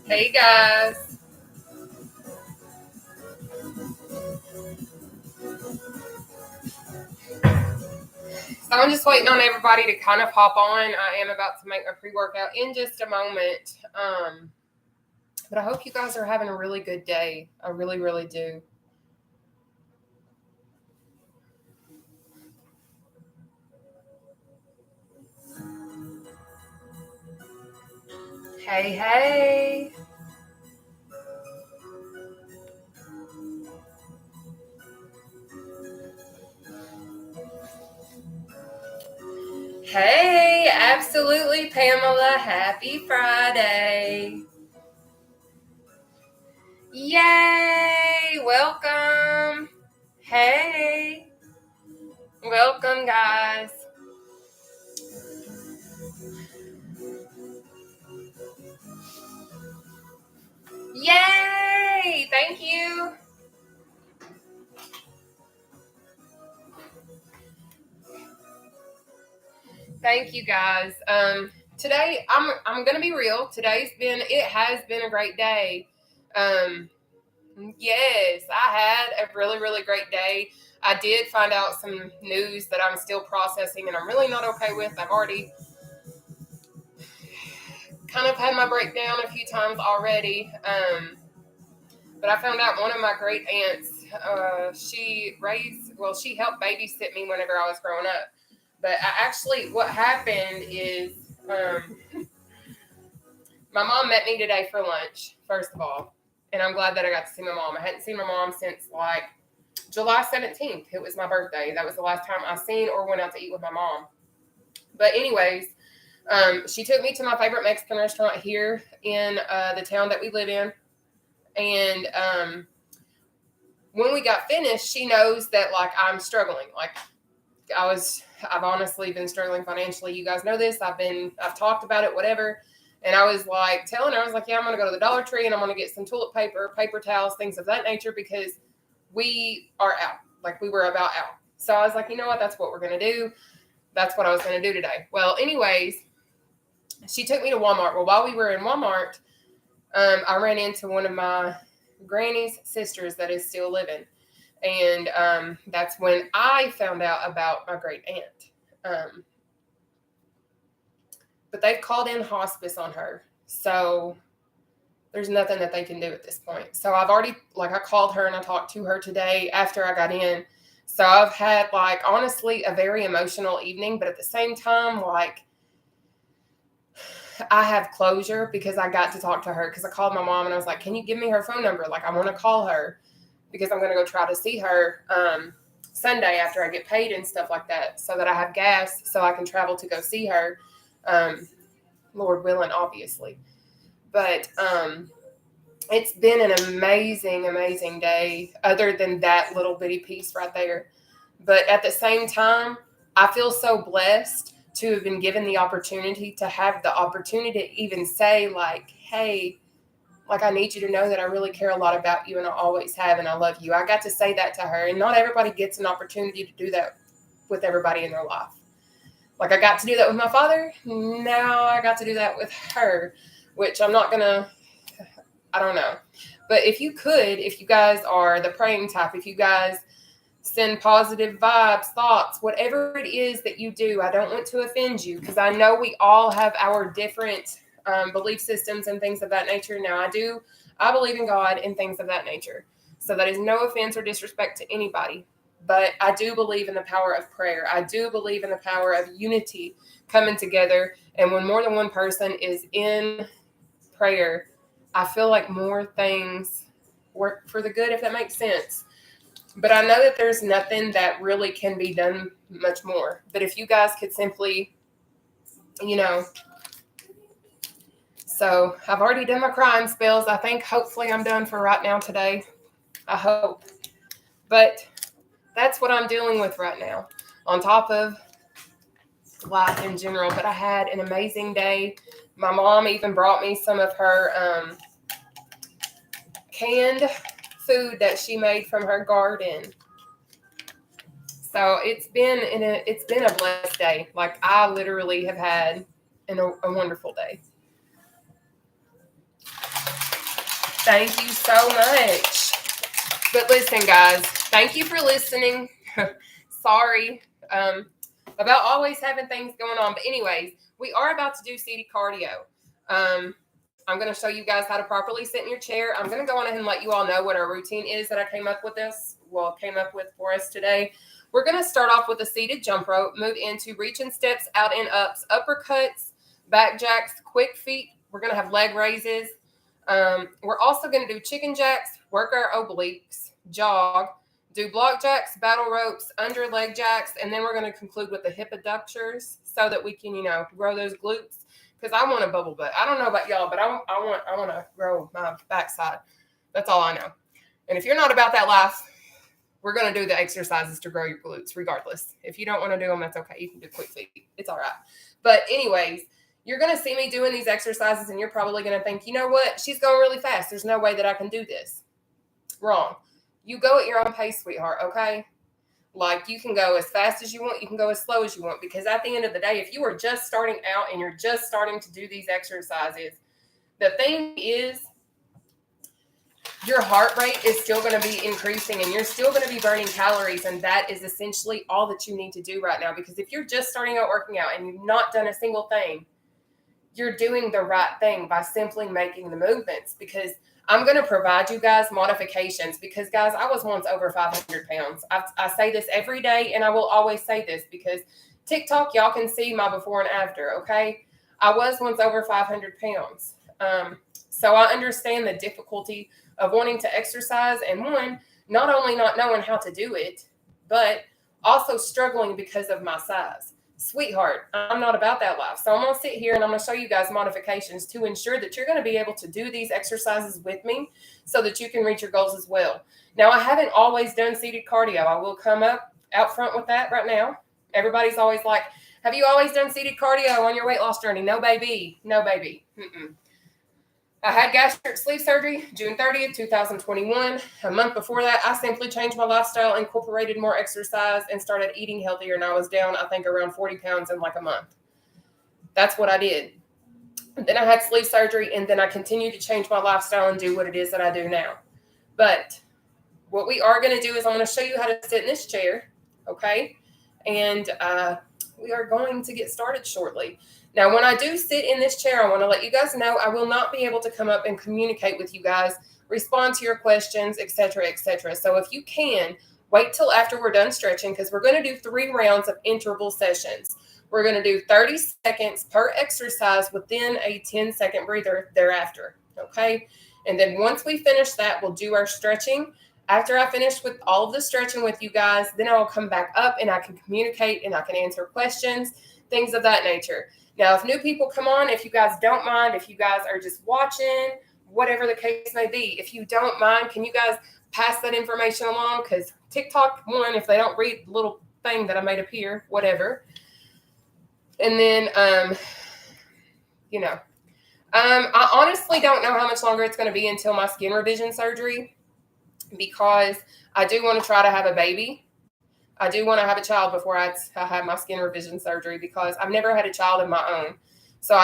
Hey guys. So I'm just waiting on everybody to kind of hop on. I am about to make my pre-workout in just a moment. But I hope you guys are having a really good day. I really, really do. Hey, hey. Hey, absolutely, Pamela. Happy Friday. Yay. Welcome. Hey. Welcome, guys. Yay. Thank you. Thank you guys. Today I'm gonna be real. It has been a great day. Um, yes, I had a really really great day. I did find out some news that I'm still processing and I'm really not okay with. I've already kind of had my breakdown a few times already. But I found out one of my great aunts. She helped babysit me whenever I was growing up. But what happened is, my mom met me today for lunch, first of all, and I'm glad that I got to see my mom. I hadn't seen my mom since like July 17th. It was my birthday. That was the last time I seen or went out to eat with my mom. But anyways, she took me to my favorite Mexican restaurant here in the town that we live in, and when we got finished, she knows that like I'm struggling. I've honestly been struggling financially. You guys know this. I've talked about it, whatever. And I was like telling her, I was like, yeah, I'm going to go to the Dollar Tree and I'm going to get some toilet paper, paper towels, things of that nature, because we are out. Like we were about out. So I was like, you know what? That's what we're going to do. That's what I was going to do today. Well, anyways, she took me to Walmart. Well, while we were in Walmart, I ran into one of my granny's sisters that is still living. And that's when I found out about my great aunt. But they've called in hospice on her. So there's nothing that they can do at this point. So I've already, like, I called her and I talked to her today after I got in. So I've had, like, honestly, a very emotional evening. But at the same time, like, I have closure because I got to talk to her because I called my mom and I was like, can you give me her phone number? Like, I want to call her because I'm going to go try to see her Sunday after I get paid and stuff like that so that I have gas so I can travel to go see her. Lord willing, obviously. But it's been an amazing, amazing day other than that little bitty piece right there. But at the same time, I feel so blessed to have been given the opportunity to have the opportunity to even say like, hey, like, I need you to know that I really care a lot about you and I always have and I love you. I got to say that to her, and not everybody gets an opportunity to do that with everybody in their life. Like, I got to do that with my father. Now I got to do that with her, which I'm not going to, I don't know. But if you guys are the praying type, if you guys send positive vibes, thoughts, whatever it is that you do, I don't want to offend you because I know we all have our different belief systems and things of that nature. Now, I believe in God and things of that nature. So that is no offense or disrespect to anybody. But I do believe in the power of prayer. I do believe in the power of unity coming together. And when more than one person is in prayer, I feel like more things work for the good, if that makes sense. But I know that there's nothing that really can be done much more. But if you guys could simply, you know, so I've already done my crying spells. I think hopefully I'm done for right now today. I hope. But that's what I'm dealing with right now, on top of life in general. But I had an amazing day. My mom even brought me some of her canned food that she made from her garden. So it's been a blessed day. Like, I literally have had a wonderful day. Thank you so much. But listen, guys, thank you for listening. Sorry about always having things going on. But anyways, we are about to do seated cardio. I'm going to show you guys how to properly sit in your chair. I'm going to go on ahead and let you all know what our routine is that I came up with for us today. We're going to start off with a seated jump rope, move into reaching steps, out and ups, uppercuts, back jacks, quick feet. We're going to have leg raises. We're also going to do chicken jacks, work our obliques, jog, do block jacks, battle ropes, under leg jacks, and then we're going to conclude with the hip adductors so that we can, grow those glutes. Because I want a bubble butt. I don't know about y'all, but I want to grow my backside. That's all I know. And if you're not about that life, we're going to do the exercises to grow your glutes regardless. If you don't want to do them, that's okay. You can do quick feet. It's all right. But anyways, you're going to see me doing these exercises and you're probably going to think, you know what? She's going really fast. There's no way that I can do this. Wrong. You go at your own pace, sweetheart, okay? Like, you can go as fast as you want. You can go as slow as you want. Because at the end of the day, if you are just starting out and you're just starting to do these exercises, the thing is your heart rate is still going to be increasing and you're still going to be burning calories. And that is essentially all that you need to do right now. Because if you're just starting out working out and you've not done a single thing, you're doing the right thing by simply making the movements. Because I'm going to provide you guys modifications because, guys, I was once over 500 pounds. I say this every day, and I will always say this because TikTok, y'all can see my before and after, okay? I was once over 500 pounds. So I understand the difficulty of wanting to exercise and, one, not only not knowing how to do it, but also struggling because of my size. Sweetheart, I'm not about that life. So I'm going to sit here and I'm going to show you guys modifications to ensure that you're going to be able to do these exercises with me so that you can reach your goals as well. Now, I haven't always done seated cardio. I will come up out front with that right now. Everybody's always like, have you always done seated cardio on your weight loss journey? No, baby. No, baby. I had gastric sleeve surgery June 30th, 2021. A month before that, I simply changed my lifestyle, incorporated more exercise, and started eating healthier. And I was down, I think, around 40 pounds in like a month. That's what I did. Then I had sleeve surgery, and then I continued to change my lifestyle and do what it is that I do now. But what we are going to do is I'm going to show you how to sit in this chair, okay? And we are going to get started shortly. Now, when I do sit in this chair, I want to let you guys know I will not be able to come up and communicate with you guys, respond to your questions, etc., etc. So if you can, wait till after we're done stretching because we're going to do 3 rounds of interval sessions. We're going to do 30 seconds per exercise within a 10-second breather thereafter, okay? And then once we finish that, we'll do our stretching. After I finish with all of the stretching with you guys, then I will come back up and I can communicate and I can answer questions, things of that nature. Now, if new people come on, if you guys don't mind, if you guys are just watching, whatever the case may be, if you don't mind, can you guys pass that information along? Because TikTok, one, if they don't read the little thing that I made up here, whatever. And then, I honestly don't know how much longer it's going to be until my skin revision surgery because I do want to try to have a baby. I do want to have a child before I have my skin revision surgery because I've never had a child of my own. So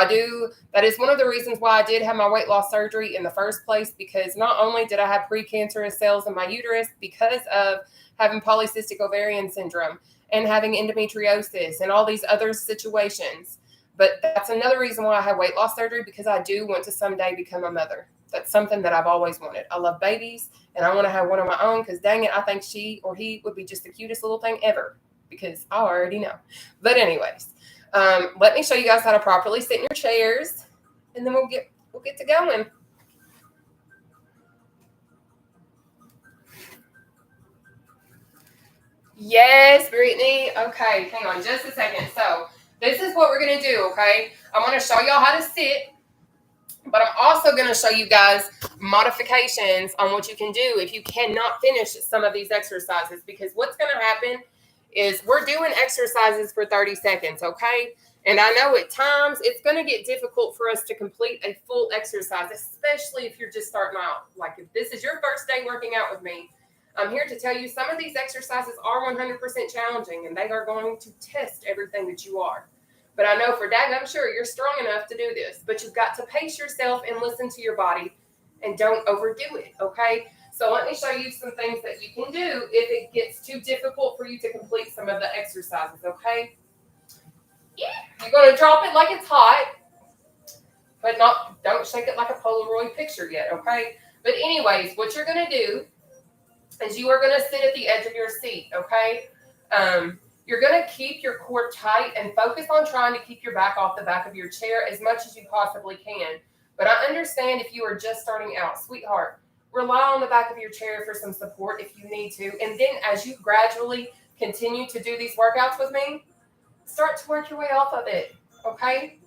that is one of the reasons why I did have my weight loss surgery in the first place, because not only did I have precancerous cells in my uterus because of having polycystic ovarian syndrome and having endometriosis and all these other situations, but that's another reason why I had weight loss surgery, because I do want to someday become a mother. That's something that I've always wanted. I love babies, and I want to have one of my own because, dang it, I think she or he would be just the cutest little thing ever because I already know. But anyways, let me show you guys how to properly sit in your chairs, and then we'll get to going. Yes, Brittany. Okay, hang on just a second. So this is what we're going to do, okay? I'm going to show y'all how to sit. But I'm also going to show you guys modifications on what you can do if you cannot finish some of these exercises. Because what's going to happen is we're doing exercises for 30 seconds, okay? And I know at times it's going to get difficult for us to complete a full exercise, especially if you're just starting out. Like if this is your first day working out with me, I'm here to tell you some of these exercises are 100% challenging, and they are going to test everything that you are. But I know for that, I'm sure you're strong enough to do this. But you've got to pace yourself and listen to your body and don't overdo it, okay? So let me show you some things that you can do if it gets too difficult for you to complete some of the exercises, okay? Yeah. You're going to drop it like it's hot, but don't shake it like a Polaroid picture yet, okay? But anyways, what you're going to do is you are going to sit at the edge of your seat, okay? You're going to keep your core tight and focus on trying to keep your back off the back of your chair as much as you possibly can. But I understand if you are just starting out, sweetheart, rely on the back of your chair for some support if you need to. And then as you gradually continue to do these workouts with me, start to work your way off of it, okay?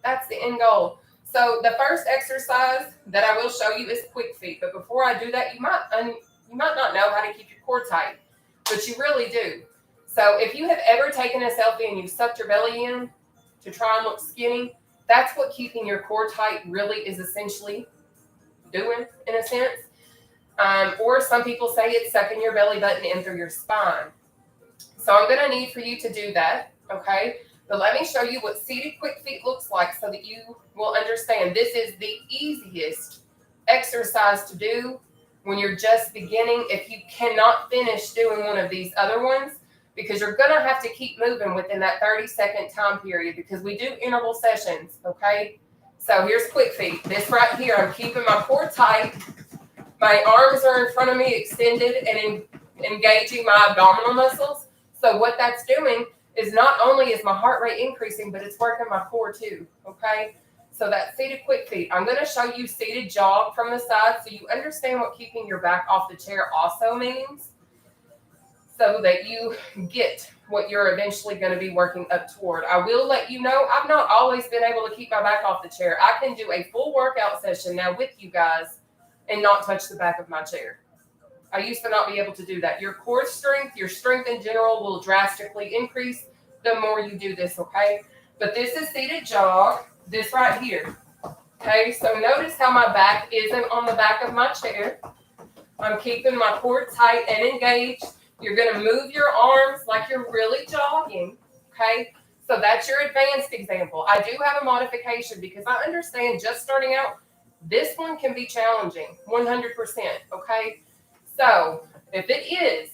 That's the end goal. So the first exercise that I will show you is quick feet. But before I do that, you might not know how to keep your core tight, but you really do. So if you have ever taken a selfie and you sucked your belly in to try and look skinny, that's what keeping your core tight really is essentially doing, in a sense. Or some people say it's sucking your belly button in through your spine. So I'm going to need for you to do that, okay? But let me show you what seated quick feet looks like so that you will understand. This is the easiest exercise to do when you're just beginning. If you cannot finish doing one of these other ones, because you're going to have to keep moving within that 30-second time period because we do interval sessions, okay? So here's quick feet. This right here, I'm keeping my core tight. My arms are in front of me extended and engaging my abdominal muscles. So what that's doing is not only is my heart rate increasing, but it's working my core too, okay? So that's seated quick feet. I'm going to show you seated jog from the side so you understand what keeping your back off the chair also means, so that you get what you're eventually going to be working up toward. I will let you know, I've not always been able to keep my back off the chair. I can do a full workout session now with you guys and not touch the back of my chair. I used to not be able to do that. Your core strength, your strength in general will drastically increase the more you do this, okay? But this is seated jog, this right here. Okay, so notice how my back isn't on the back of my chair. I'm keeping my core tight and engaged. You're going to move your arms like you're really jogging, okay? So that's your advanced example. I do have a modification because I understand just starting out, this one can be challenging, 100%, okay? So if it is,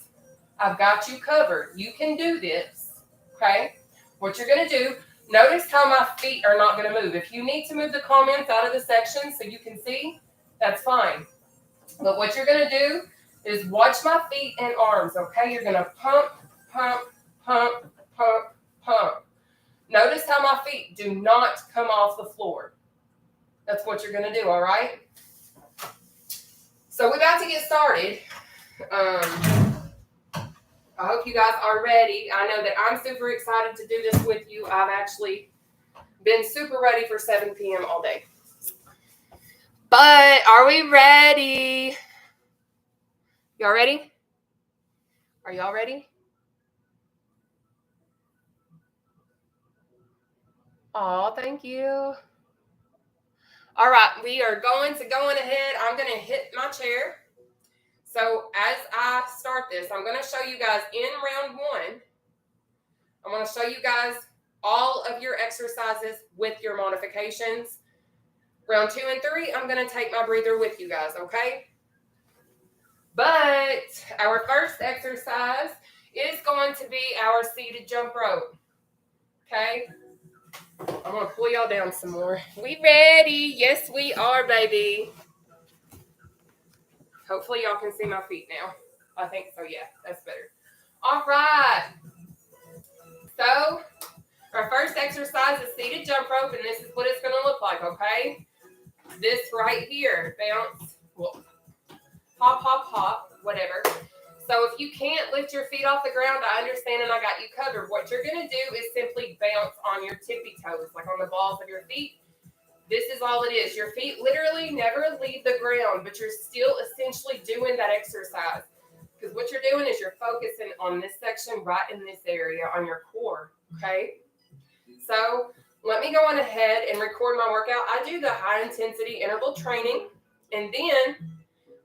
I've got you covered. You can do this, okay? What you're going to do, notice how my feet are not going to move. If you need to move the comments out of the section so you can see, that's fine. But what you're going to do is watch my feet and arms, okay? You're going to pump, pump, pump, pump, pump. Notice how my feet do not come off the floor. That's what you're going to do, all right? So we're about to get started. I hope you guys are ready. I know that I'm super excited to do this with you. I've actually been super ready for 7 p.m. all day. But are we ready? Y'all ready? Are y'all ready? Oh, thank you. All right, we are going ahead. I'm going to hit my chair. So as I start this, I'm going to show you guys in round 1. I'm going to show you guys all of your exercises with your modifications. Round 2 and 3, I'm going to take my breather with you guys, okay? But our first exercise is going to be our seated jump rope, okay? I'm going to pull y'all down some more. We ready? Yes, we are, baby. Hopefully y'all can see my feet now. I think so, yeah, that's better. All right. So our first exercise is seated jump rope, and this is what it's going to look like, okay? This right here, bounce, well, hop, hop, hop, whatever. So if you can't lift your feet off the ground, I understand and I got you covered. What you're going to do is simply bounce on your tippy toes, like on the balls of your feet. This is all it is. Your feet literally never leave the ground, but you're still essentially doing that exercise. Because what you're doing is you're focusing on this section right in this area on your core, okay? So let me go on ahead and record my workout. I do the high intensity interval training, and then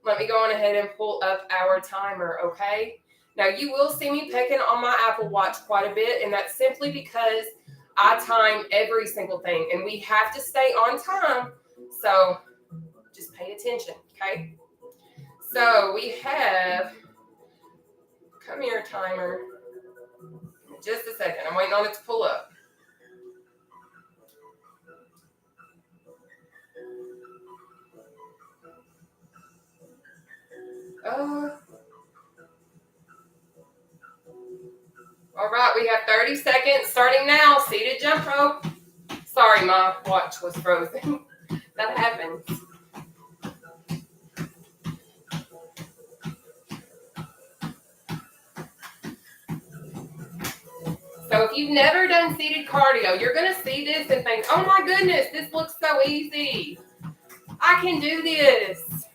let me go on ahead and pull up our timer, okay? Now, you will see me pecking on my Apple Watch quite a bit, and that's simply because I time every single thing, and we have to stay on time. So Just pay attention, okay? So we have, come here, timer. Just a second. I'm waiting on it to pull up. All right, we have 30 seconds starting now. Seated jump rope. Sorry, my watch was frozen. That happens. So if you've never done seated cardio, you're going to see this and think, oh my goodness, this looks so easy. I can do this.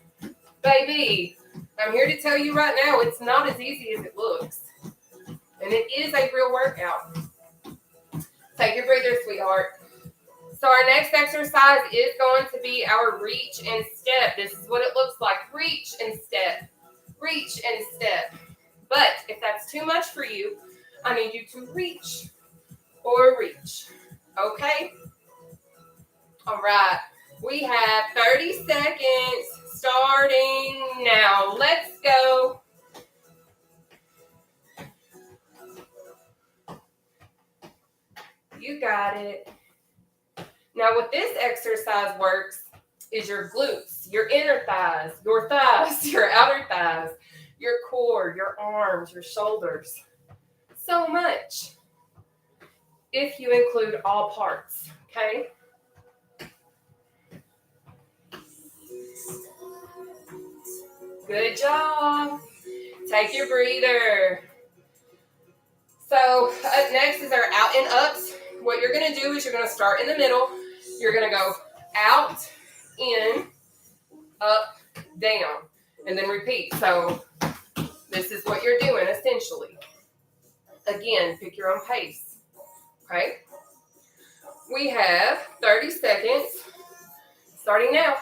Baby, I'm here to tell you right now, it's not as easy as it looks. And it is a real workout. Take your breather, sweetheart. So our next exercise is going to be our reach and step. This is what it looks like. Reach and step. Reach and step. But if that's too much for you, I need you to reach or reach. Okay? All right. We have 30 seconds starting now. Let's go. You got it. Now, what this exercise works is your glutes, your inner thighs, your outer thighs, your core, your arms, your shoulders. So much. If you include all parts, okay? Good job. Take your breather. So up next is our out and ups. What you're going to do is you're going to start in the middle. You're going to go out, in, up, down, and then repeat. So this is what you're doing essentially. Again, pick your own pace. Okay? We have 30 seconds starting now.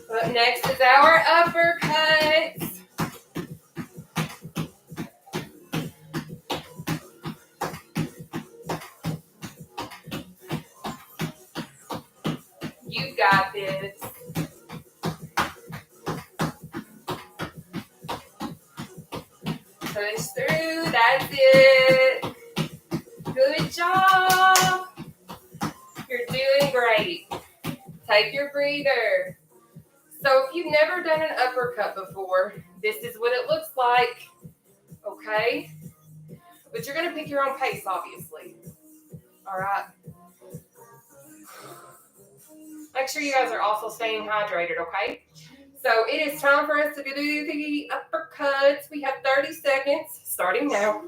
Up next is our uppercuts. You got this. Push through. That's it. Good job. You're doing great. Take your breather. So if you've never done an uppercut before, this is what it looks like. Okay? But you're going to pick your own pace, obviously. All right? Make sure you guys are also staying hydrated, okay? So it is time for us to do the uppercuts. We have 30 seconds starting now.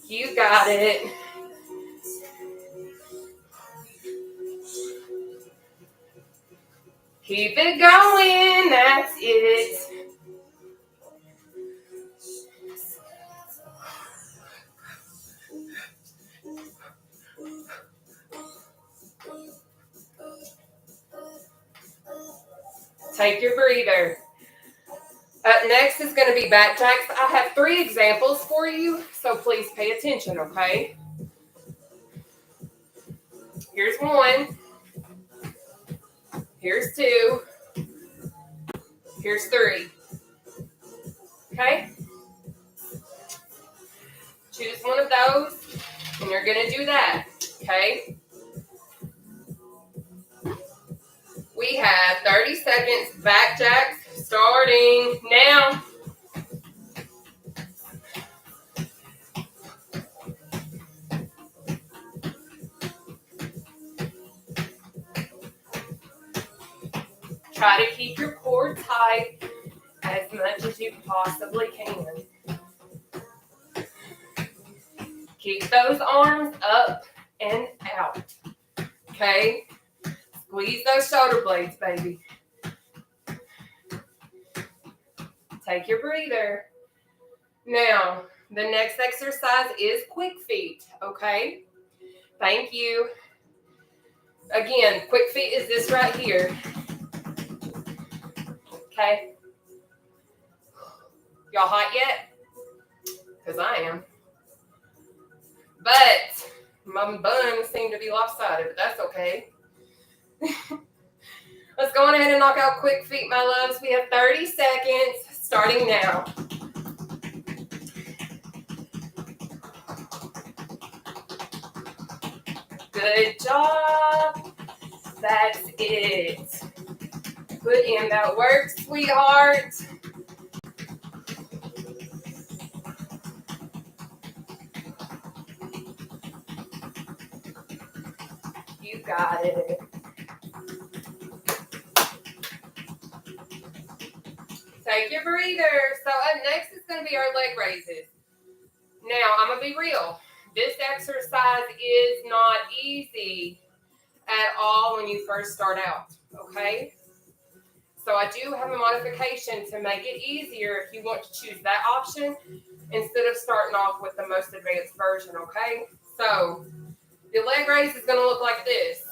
You got it. Keep it going. That's it. Take your breather. Up next is going to be back jacks. I have 3 examples for you, so please pay attention, okay? Here's 1. Here's 2. Here's 3. Okay? Choose one of those, and you're going to do that, okay? We have 30 seconds, back jacks, starting now. Try to keep your core tight as much as you possibly can. Keep those arms up and out, okay? Squeeze those shoulder blades, baby. Take your breather. Now, the next exercise is quick feet, okay? Thank you. Again, quick feet is this right here. Okay? Y'all hot yet? Because I am. But my buns seem to be lopsided, but that's okay. Let's go on ahead and knock out quick feet, my loves. We have 30 seconds starting now. Good job. That's it. Put in that work, sweetheart. You got it. Take your breather. So up next is going to be our leg raises. Now, I'm going to be real. This exercise is not easy at all when you first start out, okay? So I do have a modification to make it easier if you want to choose that option instead of starting off with the most advanced version, okay? So your leg raise is going to look like this.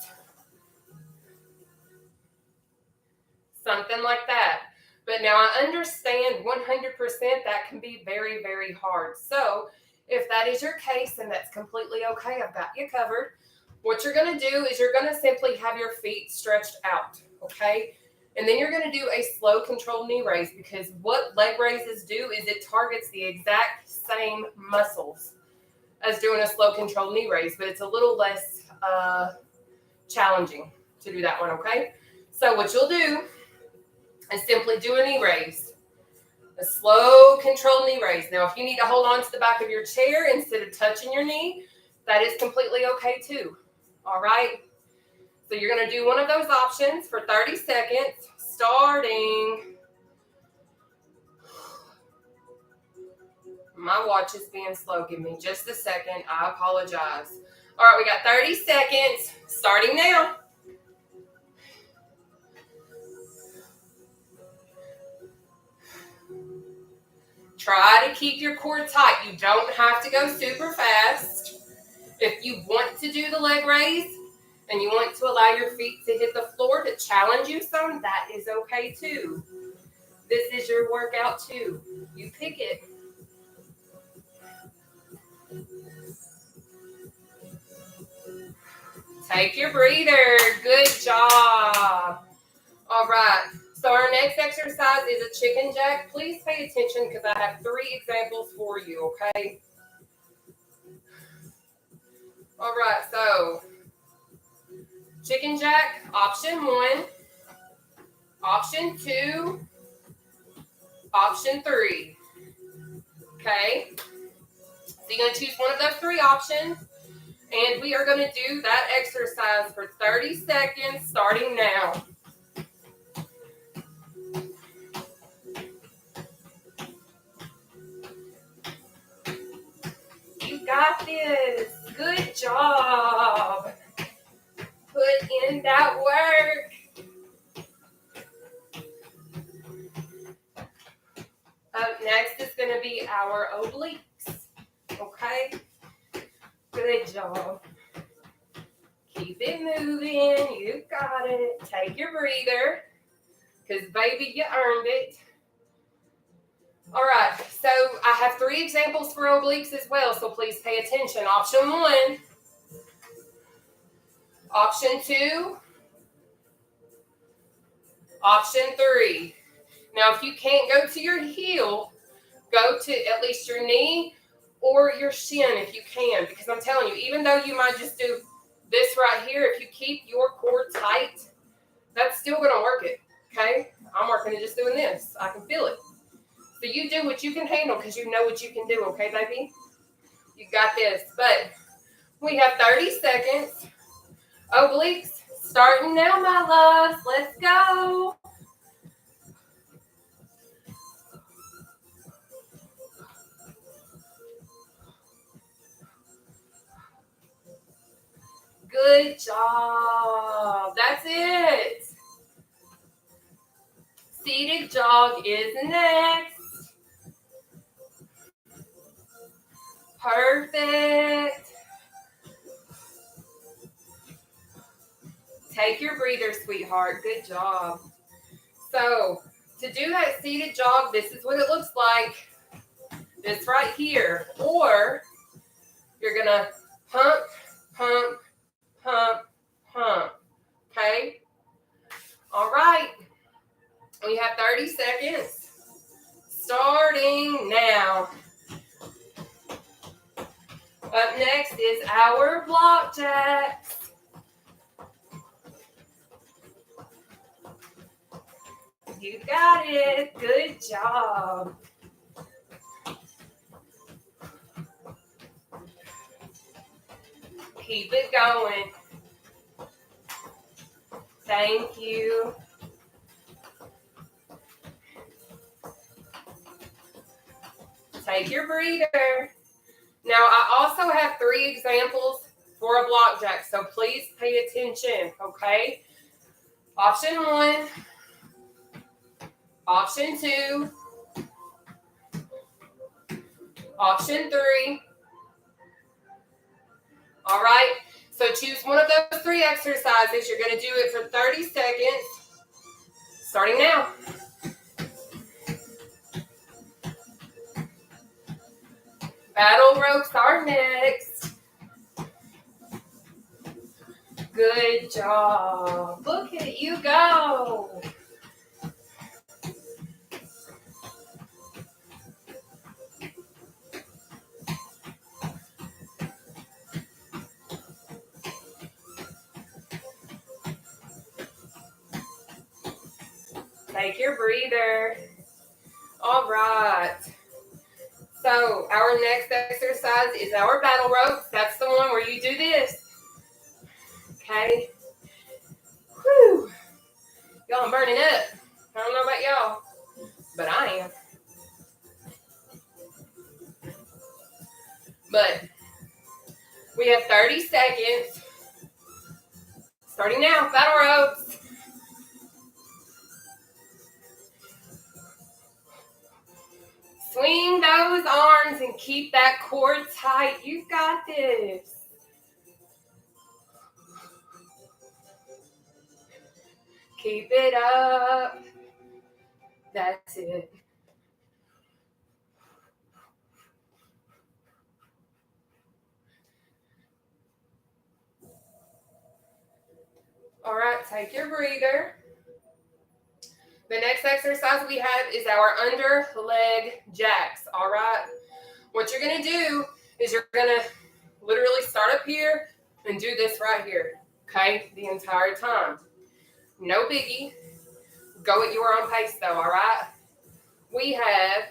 Something like that. But now I understand 100% that can be very, very hard. So if that is your case, then that's completely okay. I've got you covered. What you're going to do is you're going to simply have your feet stretched out, okay? And then you're going to do a slow controlled knee raise, because what leg raises do is it targets the exact same muscles as doing a slow controlled knee raise, but it's a little less challenging to do that one, okay? So what you'll do is simply do a knee raise, a slow controlled knee raise. Now, if you need to hold on to the back of your chair instead of touching your knee, that is completely okay too, all right? So you're going to do one of those options for 30 seconds, starting. My watch is being slow. Give me just a second. I apologize. All right, we got 30 seconds, starting now. Try to keep your core tight. You don't have to go super fast. If you want to do the leg raise and you want to allow your feet to hit the floor to challenge you some, that is okay too. This is your workout too. You pick it. Take your breather. Good job. All right. So our next exercise is a chicken jack. Please pay attention because I have 3 examples for you, okay? All right, so chicken jack, option 1, option 2, option 3, okay? So you're going to choose one of those 3 options, and we are going to do that exercise for 30 seconds starting now. You got this. Good job. Put in that work. Up next is going to be our obliques. Okay? Good job. Keep it moving. You got it. Take your breather, because, baby, you earned it. All right, so I have 3 examples for obliques as well, so please pay attention. Option 1, option 2, option 3. Now, if you can't go to your heel, go to at least your knee or your shin if you can, because I'm telling you, even though you might just do this right here, if you keep your core tight, that's still going to work it, okay? I'm working it just doing this. I can feel it. So you do what you can handle because you know what you can do, okay, baby? You got this. But we have 30 seconds. Obliques starting now, my loves. Let's go. Good job. That's it. Seated jog is next. Perfect. Take your breather, sweetheart. Good job. So to do that seated jog, this is what it looks like. This right here. Or you're going to Pump, pump, pump, pump. Okay? All right. We have 30 seconds. Starting now. Up next is our block jacks. You got it. Good job. Keep it going. Thank you. Take your breather. Now, I also have 3 examples for a block jack, so please pay attention, okay? Option 1, option 2, option 3. All right, so choose one of those 3 exercises. You're going to do it for 30 seconds, starting now. Battle ropes are next. Good job. Look at you go. Take your breather. All right. So our next exercise is our battle ropes. That's the one where you do this. Okay. Whew. Y'all, I'm burning up. I don't know about y'all, but I am. But we have 30 seconds. Starting now, battle ropes. Swing those arms and keep that core tight. You got this. Keep it up. That's it. All right, take your breather. The next exercise we have is our under leg jacks, all right? What you're going to do is you're going to literally start up here and do this right here, okay, the entire time. No biggie. Go at your own pace, though, all right? We have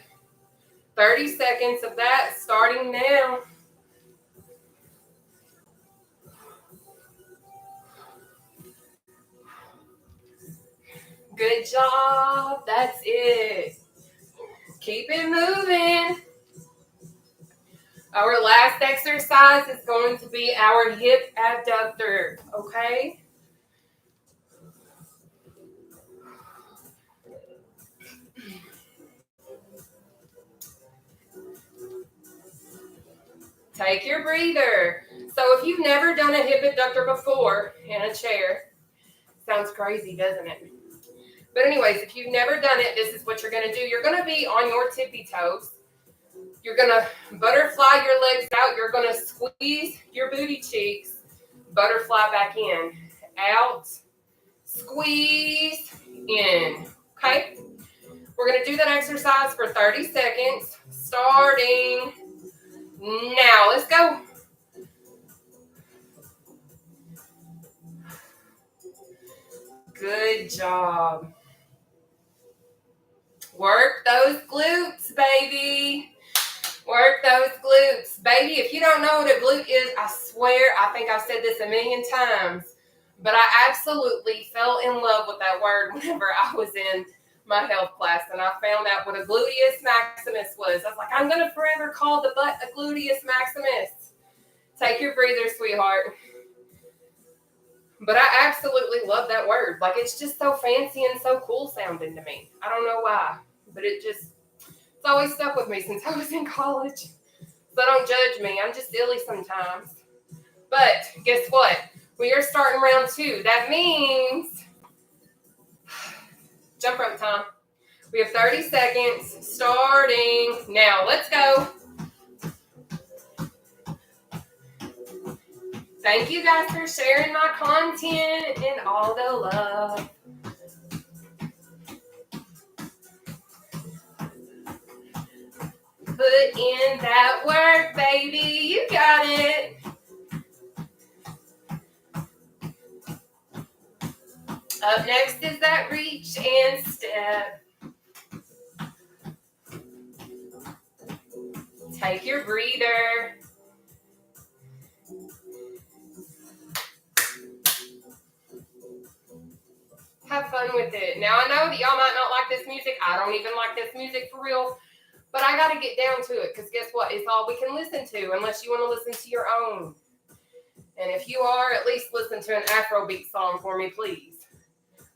30 seconds of that starting now. Good job. That's it. Keep it moving. Our last exercise is going to be our hip abductor, okay? Take your breather. So if you've never done a hip abductor before in a chair, sounds crazy, doesn't it? But anyways, if you've never done it, this is what you're going to do. You're going to be on your tippy toes. You're going to butterfly your legs out. You're going to squeeze your booty cheeks. Butterfly back in. Out. Squeeze. In. Okay? We're going to do that exercise for 30 seconds. Starting now. Let's go. Good job. Work those glutes, baby. Work those glutes. Baby, if you don't know what a glute is, I swear, I think I've said this a million times, but I absolutely fell in love with that word whenever I was in my health class, and I found out what a gluteus maximus was. I was like, I'm going to forever call the butt a gluteus maximus. Take your breather, sweetheart. But I absolutely love that word. Like, it's just so fancy and so cool sounding to me. I don't know why, but it's always stuck with me since I was in college. So don't judge me. I'm just silly sometimes. But guess what? We are starting round 2. That means jump rope time. We have 30 seconds starting now. Let's go. Thank you guys for sharing my content and all the love. Put in that work, baby. You got it. Up next is that reach and step. Take your breather. Have fun with it. Now, I know that y'all might not like this music. I don't even like this music for real. But I got to get down to it because guess what? It's all we can listen to unless you want to listen to your own. And if you are, at least listen to an Afrobeat song for me, please.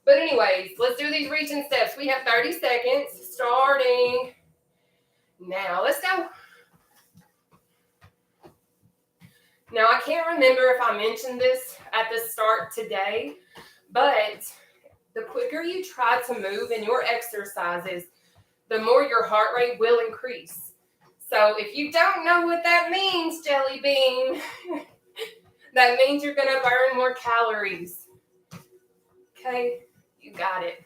But anyways, let's do these reaching steps. We have 30 seconds starting now. Let's go. Now, I can't remember if I mentioned this at the start today, but the quicker you try to move in your exercises, the more your heart rate will increase. So if you don't know what that means, Jelly Bean, that means you're going to burn more calories. Okay, you got it.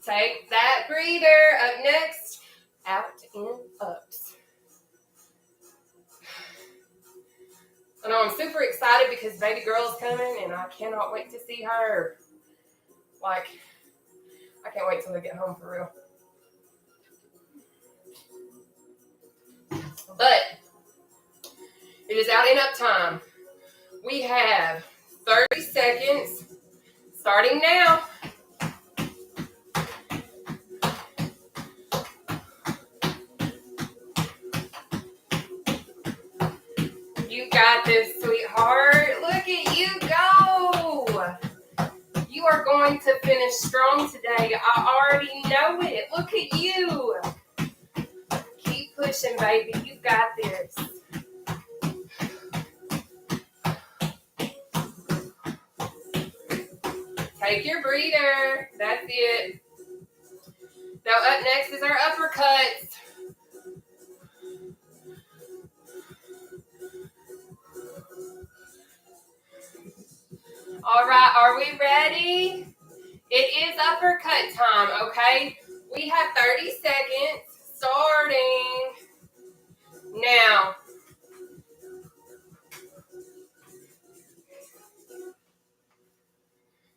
Take that breather. Up next, out and ups. I know I'm super excited because baby girl's coming and I cannot wait to see her. Like, I can't wait till I get home for real. But it is out and up time. We have 30 seconds starting now. You got this, sweetheart. Look at you go. You are going to finish strong today. I already know it. Look at you. Keep pushing, baby. You got this. Take your breather. That's it. Now up next is our uppercuts. All right, are we ready? It is uppercut time, okay? We have 30 seconds starting now.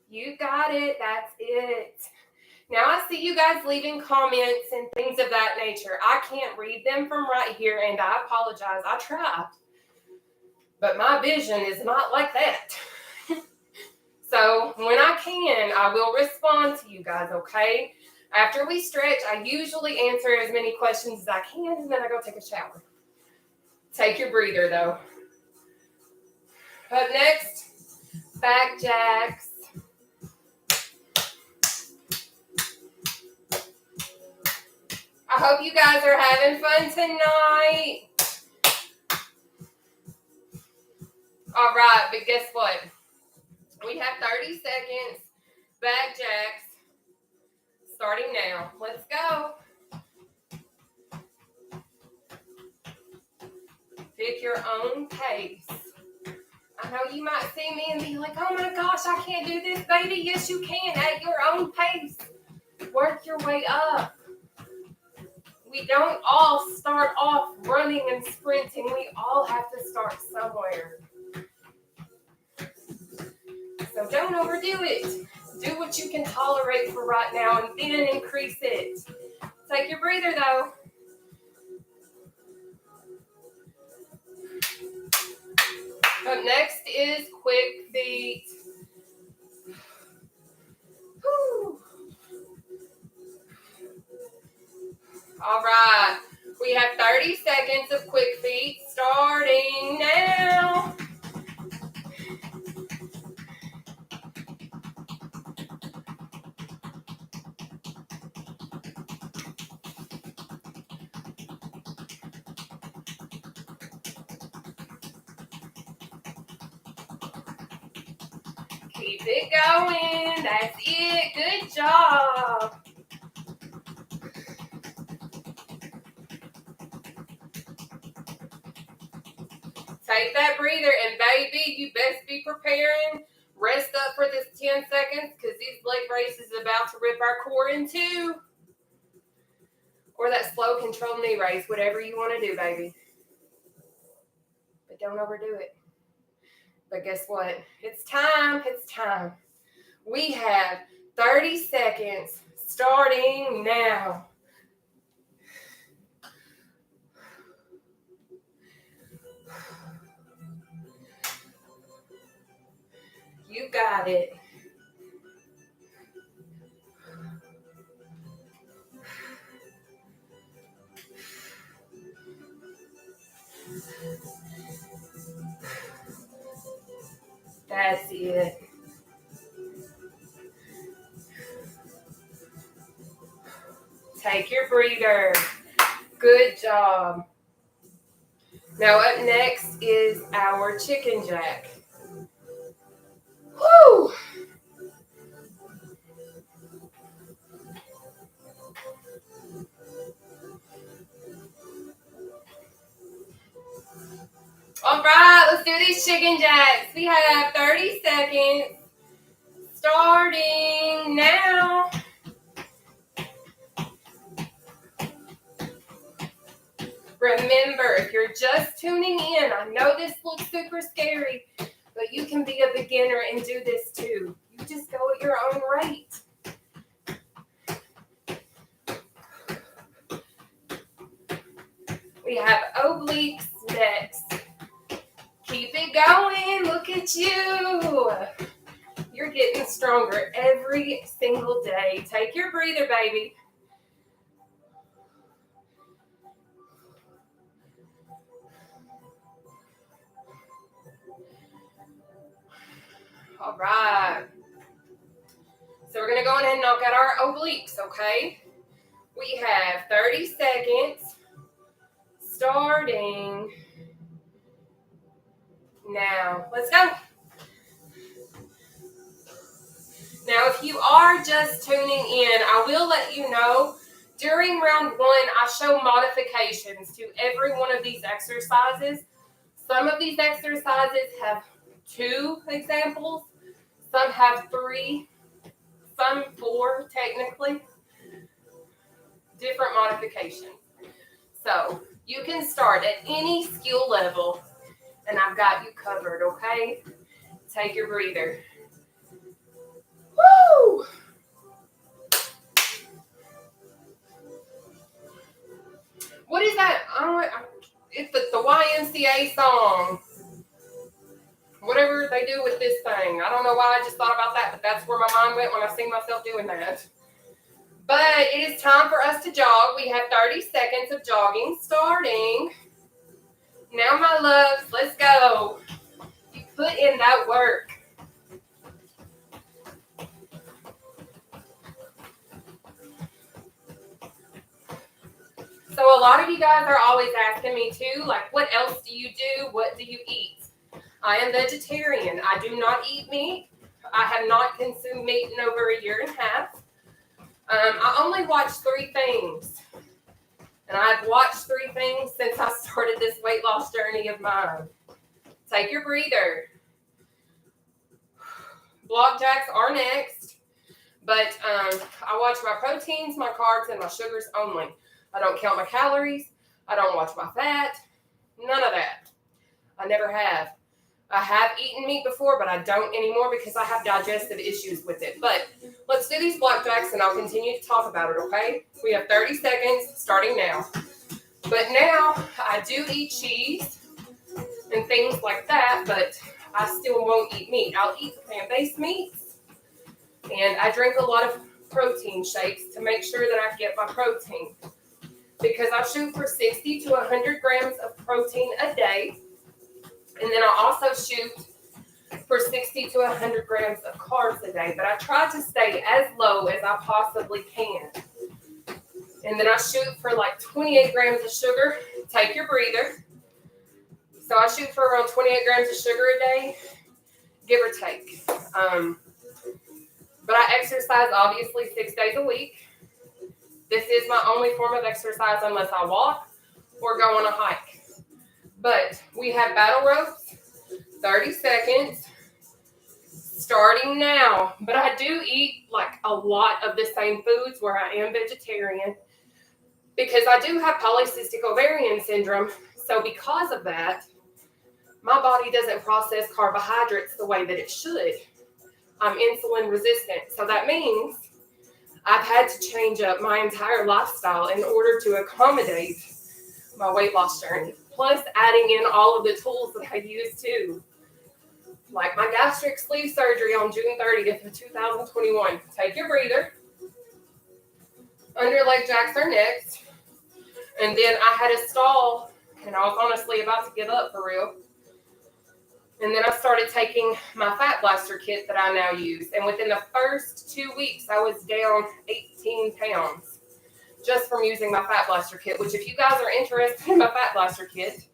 You got it. That's it. Now I see you guys leaving comments and things of that nature. I can't read them from right here, and I apologize. I tried. But my vision is not like that. So when I can, I will respond to you guys, okay? After we stretch, I usually answer as many questions as I can, and then I go take a shower. Take your breather, though. Up next, back jacks. I hope you guys are having fun tonight. All right, but guess what? We have 30 seconds. Back jacks. Starting now. Let's go. Pick your own pace. I know you might see me and be like, oh my gosh, I can't do this, baby. Yes, you can at your own pace. Work your way up. We don't all start off running and sprinting. We all have to start somewhere. So don't overdo it. Do what you can tolerate for right now and then increase it. Take your breather though. Up next is quick feet. Whew. All right. We have 30 seconds of quick feet starting now. Keep it going. That's it. Good job. Take that breather, and baby, you best be preparing. Rest up for this 10 seconds because these leg raises is about to rip our core in two. Or that slow controlled knee raise, whatever you want to do, baby. But don't overdo it. But guess what? It's time. It's time. We have 30 seconds starting now. You got it. That's it. Take your breather. Good job. Now up next is our chicken jack. Woo! All right, let's do these chicken jacks. We have 30 seconds starting now. Remember, if you're just tuning in, I know this looks super scary, but you can be a beginner and do this too. You just go at your own rate. We have obliques next. Keep it going. Look at you. You're getting stronger every single day. Take your breather, baby. All right. So we're going to go ahead and knock out our obliques, okay? We have 30 seconds starting now. Let's go. Now, if you are just tuning in, I will let you know during round one, I show modifications to every one of these exercises. Some of these exercises have 2 examples. Some have 3. Some 4, technically. Different modifications. So, you can start at any skill level, and I've got you covered, okay? Take your breather. Woo! What is that? It's the YMCA song. Whatever they do with this thing. I don't know why I just thought about that, but that's where my mind went when I seen myself doing that. But it is time for us to jog. We have 30 seconds of jogging starting. Now, my loves, let's go. You put in that work. So a lot of you guys are always asking me too, like, what else do you do? What do you eat? I am vegetarian. I do not eat meat. I have not consumed meat in over a year and a half. I only watch 3 things. And I've watched 3 things since I started this weight loss journey of mine. Take your breather. Block jacks are next. But I watch my proteins, my carbs, and my sugars only. I don't count my calories. I don't watch my fat. None of that. I never have. I have eaten meat before, but I don't anymore because I have digestive issues with it. But let's do these block jacks, and I'll continue to talk about it, okay? We have 30 seconds starting now. But now, I do eat cheese and things like that, but I still won't eat meat. I'll eat plant-based meats, and I drink a lot of protein shakes to make sure that I get my protein. Because I shoot for 60 to 100 grams of protein a day. And then I also shoot for 60 to 100 grams of carbs a day. But I try to stay as low as I possibly can. And then I shoot for like 28 grams of sugar. Take your breather. So I shoot for around 28 grams of sugar a day, give or take. But I exercise obviously 6 days a week. This is my only form of exercise unless I walk or go on a hike. But we have battle ropes, 30 seconds, starting now. But I do eat like a lot of the same foods where I am vegetarian because I do have polycystic ovarian syndrome. So because of that, my body doesn't process carbohydrates the way that it should. I'm insulin resistant. So that means I've had to change up my entire lifestyle in order to accommodate my weight loss journey. Plus adding in all of the tools that I use too. Like my gastric sleeve surgery on June 30th of 2021. Take your breather. Under leg jacks are next. And then I had a stall, and I was honestly about to give up for real. And then I started taking my Fat Blaster kit that I now use. And within the first 2 weeks, I was down 18 pounds just from using my Fat Blaster kit, which if you guys are interested in my Fat Blaster kit,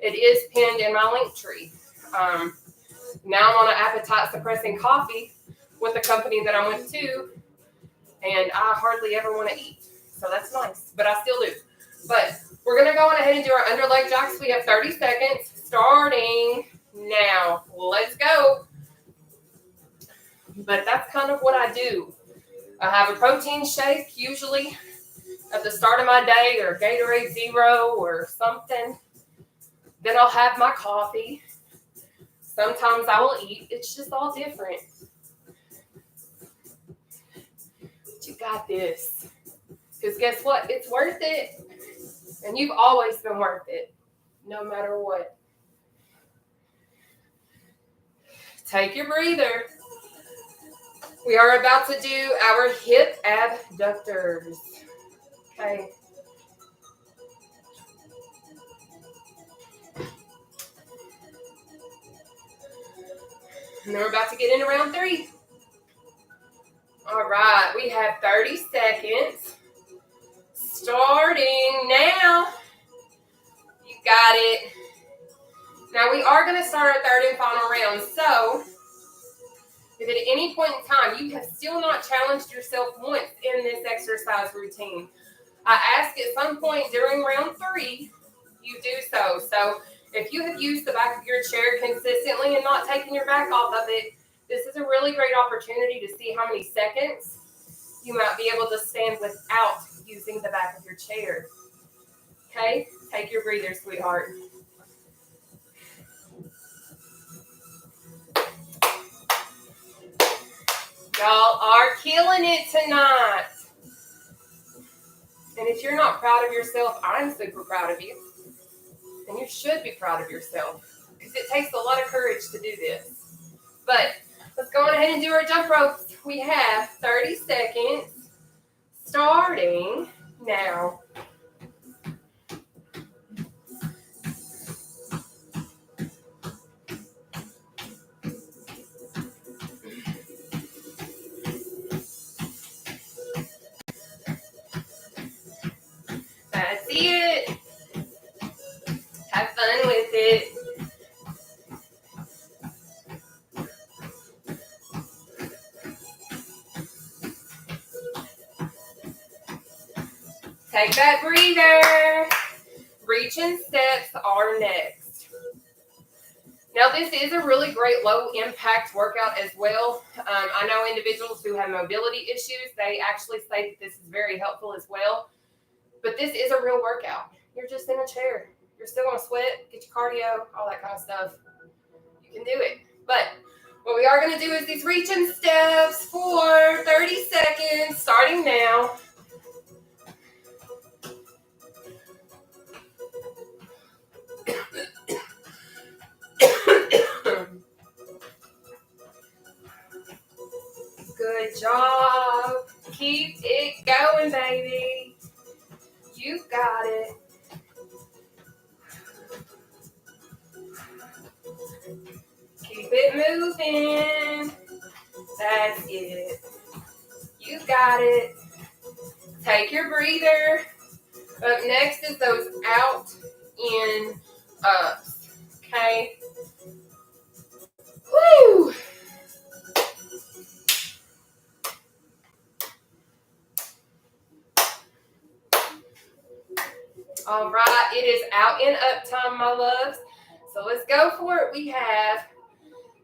it is pinned in my link tree. Now I'm on an appetite suppressing coffee with a company that I'm with too, and I hardly ever want to eat. So that's nice, but I still do. But we're going to go on ahead and do our under leg jacks. We have 30 seconds starting now. Let's go. But that's kind of what I do. I have a protein shake usually at the start of my day, or Gatorade Zero or something. Then I'll have my coffee. Sometimes I will eat. It's just all different. But you got this. Because guess what? It's worth it. And you've always been worth it, no matter what. Take your breather. We are about to do our hip abductors. Okay. And then we're about to get into round 3. All right, we have 30 seconds. Starting now. You got it. Now we are going to start our third and final round. So, if at any point in time you have still not challenged yourself once in this exercise routine, I ask at some point during round 3, you do so. So, if you have used the back of your chair consistently and not taken your back off of it, this is a really great opportunity to see how many seconds you might be able to stand without using the back of your chair. Okay? Take your breather, sweetheart. Y'all are killing it tonight. And if you're not proud of yourself, I'm super proud of you. And you should be proud of yourself, because it takes a lot of courage to do this. But let's go on ahead and do our jump ropes. We have 30 seconds starting now. That's it. Have fun with it. Take that breather. Reaching steps are next. Now, this is a really great low-impact workout as well. I know individuals who have mobility issues, they actually say that this is very helpful as well. But this is a real workout. You're just in a chair. You're still going to sweat, get your cardio, all that kind of stuff. You can do it. But what we are going to do is these reaching steps for 30 seconds, starting now. Good job. Keep it going, baby. You got it. Keep it moving. That's it. You got it. Take your breather. Up next is those out, in, ups. Okay? Woo! All right, it is out and up time, my loves. So let's go for it. We have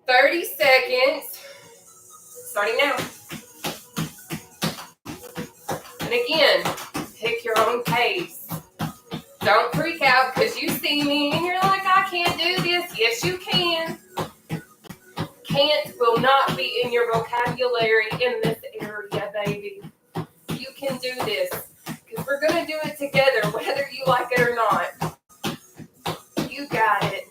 30 seconds, starting now. And again, pick your own pace. Don't freak out because you see me and you're like, I can't do this. Yes, you can. Can't will not be in your vocabulary in this area, baby. You can do this because we're going to do it together, whether you like it or not. You got it.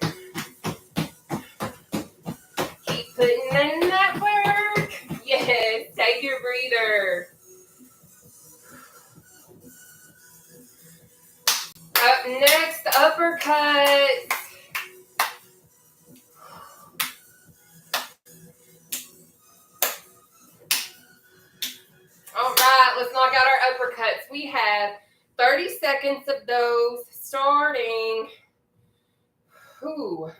Keep putting in that work. Yes, take your breather. Up next, uppercut. All right, let's knock out our uppercuts. We have 30 seconds of those starting. Ooh.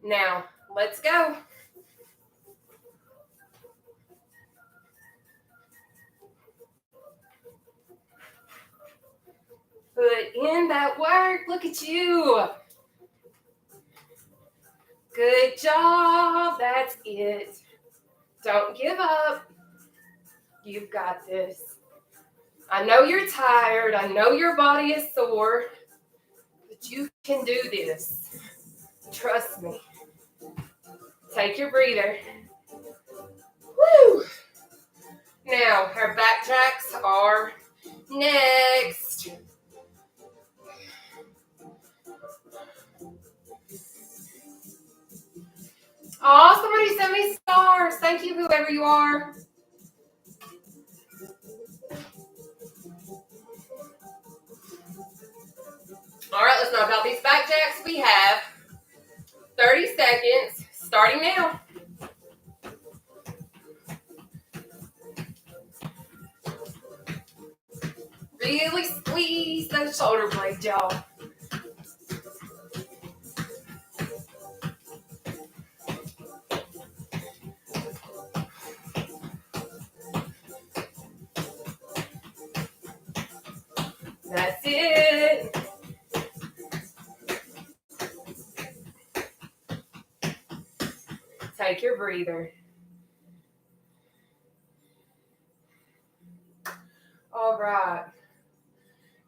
Now, let's go. Put in that work. Look at you. Good job. That's it. Don't give up. You've got this. I know you're tired. I know your body is sore. But you can do this. Trust me. Take your breather. Woo! Now, our back tracks are next. Oh, somebody sent me stars. Thank you, whoever you are. All right, let's knock out these back jacks. We have 30 seconds, starting now. Really squeeze those shoulder blades, y'all. That's it. Take your breather. All right.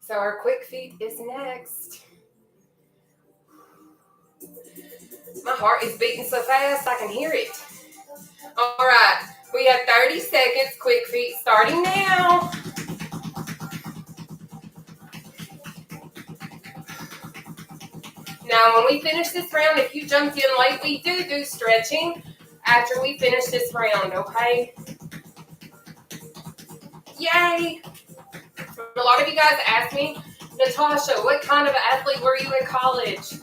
So our quick feet is next. My heart is beating so fast I can hear it. All right. We have 30 seconds, quick feet, starting now. Now, when we finish this round, if you jumped in late, we do stretching after we finish this round, okay? Yay! A lot of you guys asked me, Nataushia, what kind of athlete were you in college?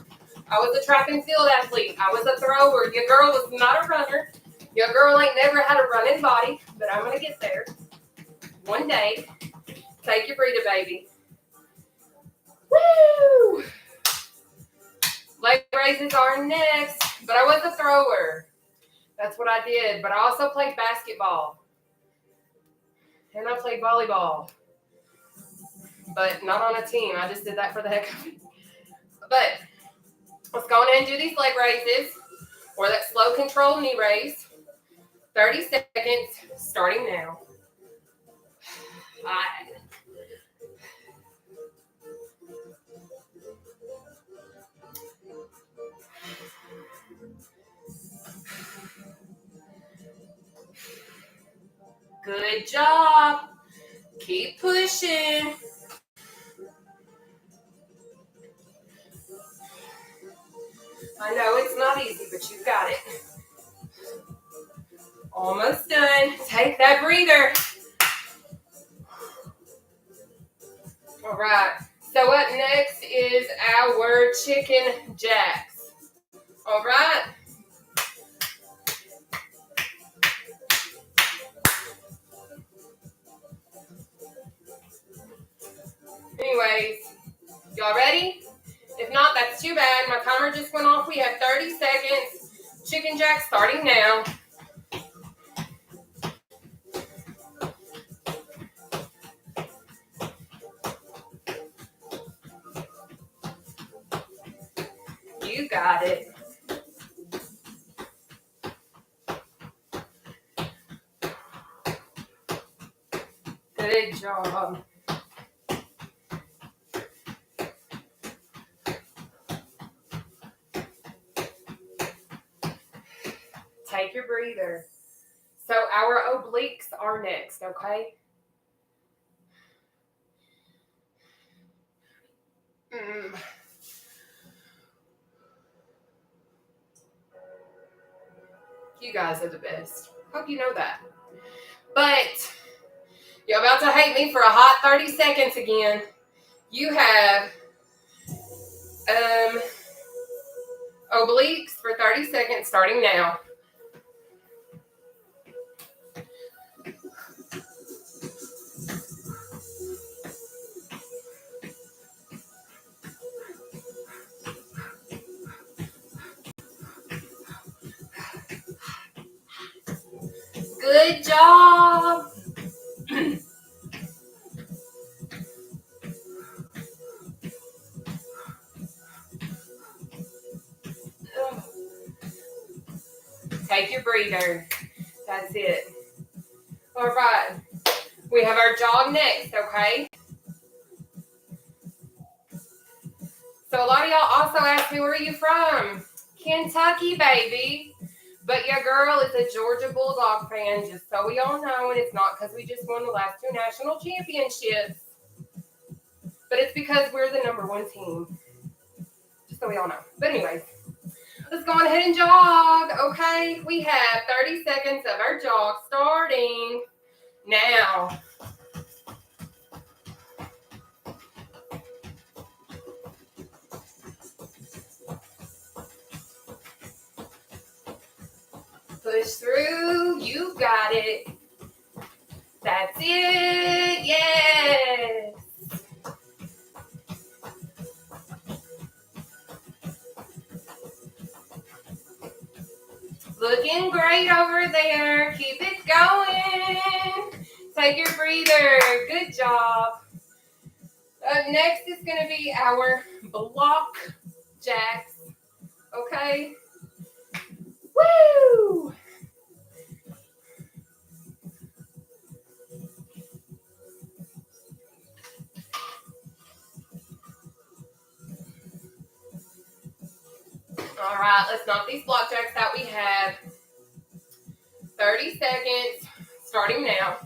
I was a track and field athlete. I was a thrower. Your girl was not a runner. Your girl ain't never had a running body, but I'm going to get there one day. Take your breather, baby. Woo! Leg raises are next, but I was a thrower. That's what I did. But I also played basketball. And I played volleyball. But not on a team. I just did that for the heck of it. But let's go ahead and do these leg raises or that slow control knee raise. 30 seconds, starting now. Good job. Keep pushing. I know it's not easy, but you've got it. Almost done. Take that breather. All right. So up next is our chicken jacks. All right. Anyways, y'all ready? If not, that's too bad. My timer just went off. We have 30 seconds. Chicken jack starting now. got it. Good job. Take your breather. So our obliques are next, okay? You guys are the best. Hope you know that. But you're about to hate me for a hot 30 seconds again. You have obliques for 30 seconds starting now. Good job. Take your breather. That's it. All right. We have our jog next, okay? So a lot of y'all also asked me, where are you from? Kentucky, baby. But your girl is a Georgia Bulldog fan, just so we all know, and it's not because we just won the last 2 national championships, but it's because we're the #1 team, just so we all know. But anyways, let's go on ahead and jog, okay? We have 30 seconds of our jog starting now. Push through, you got it. That's it, yes. Looking great over there. Keep it going. Take your breather. Good job. Next is going to be our block jacks. Okay. Woo! All right, let's knock these block jacks out. We have 30 seconds starting now.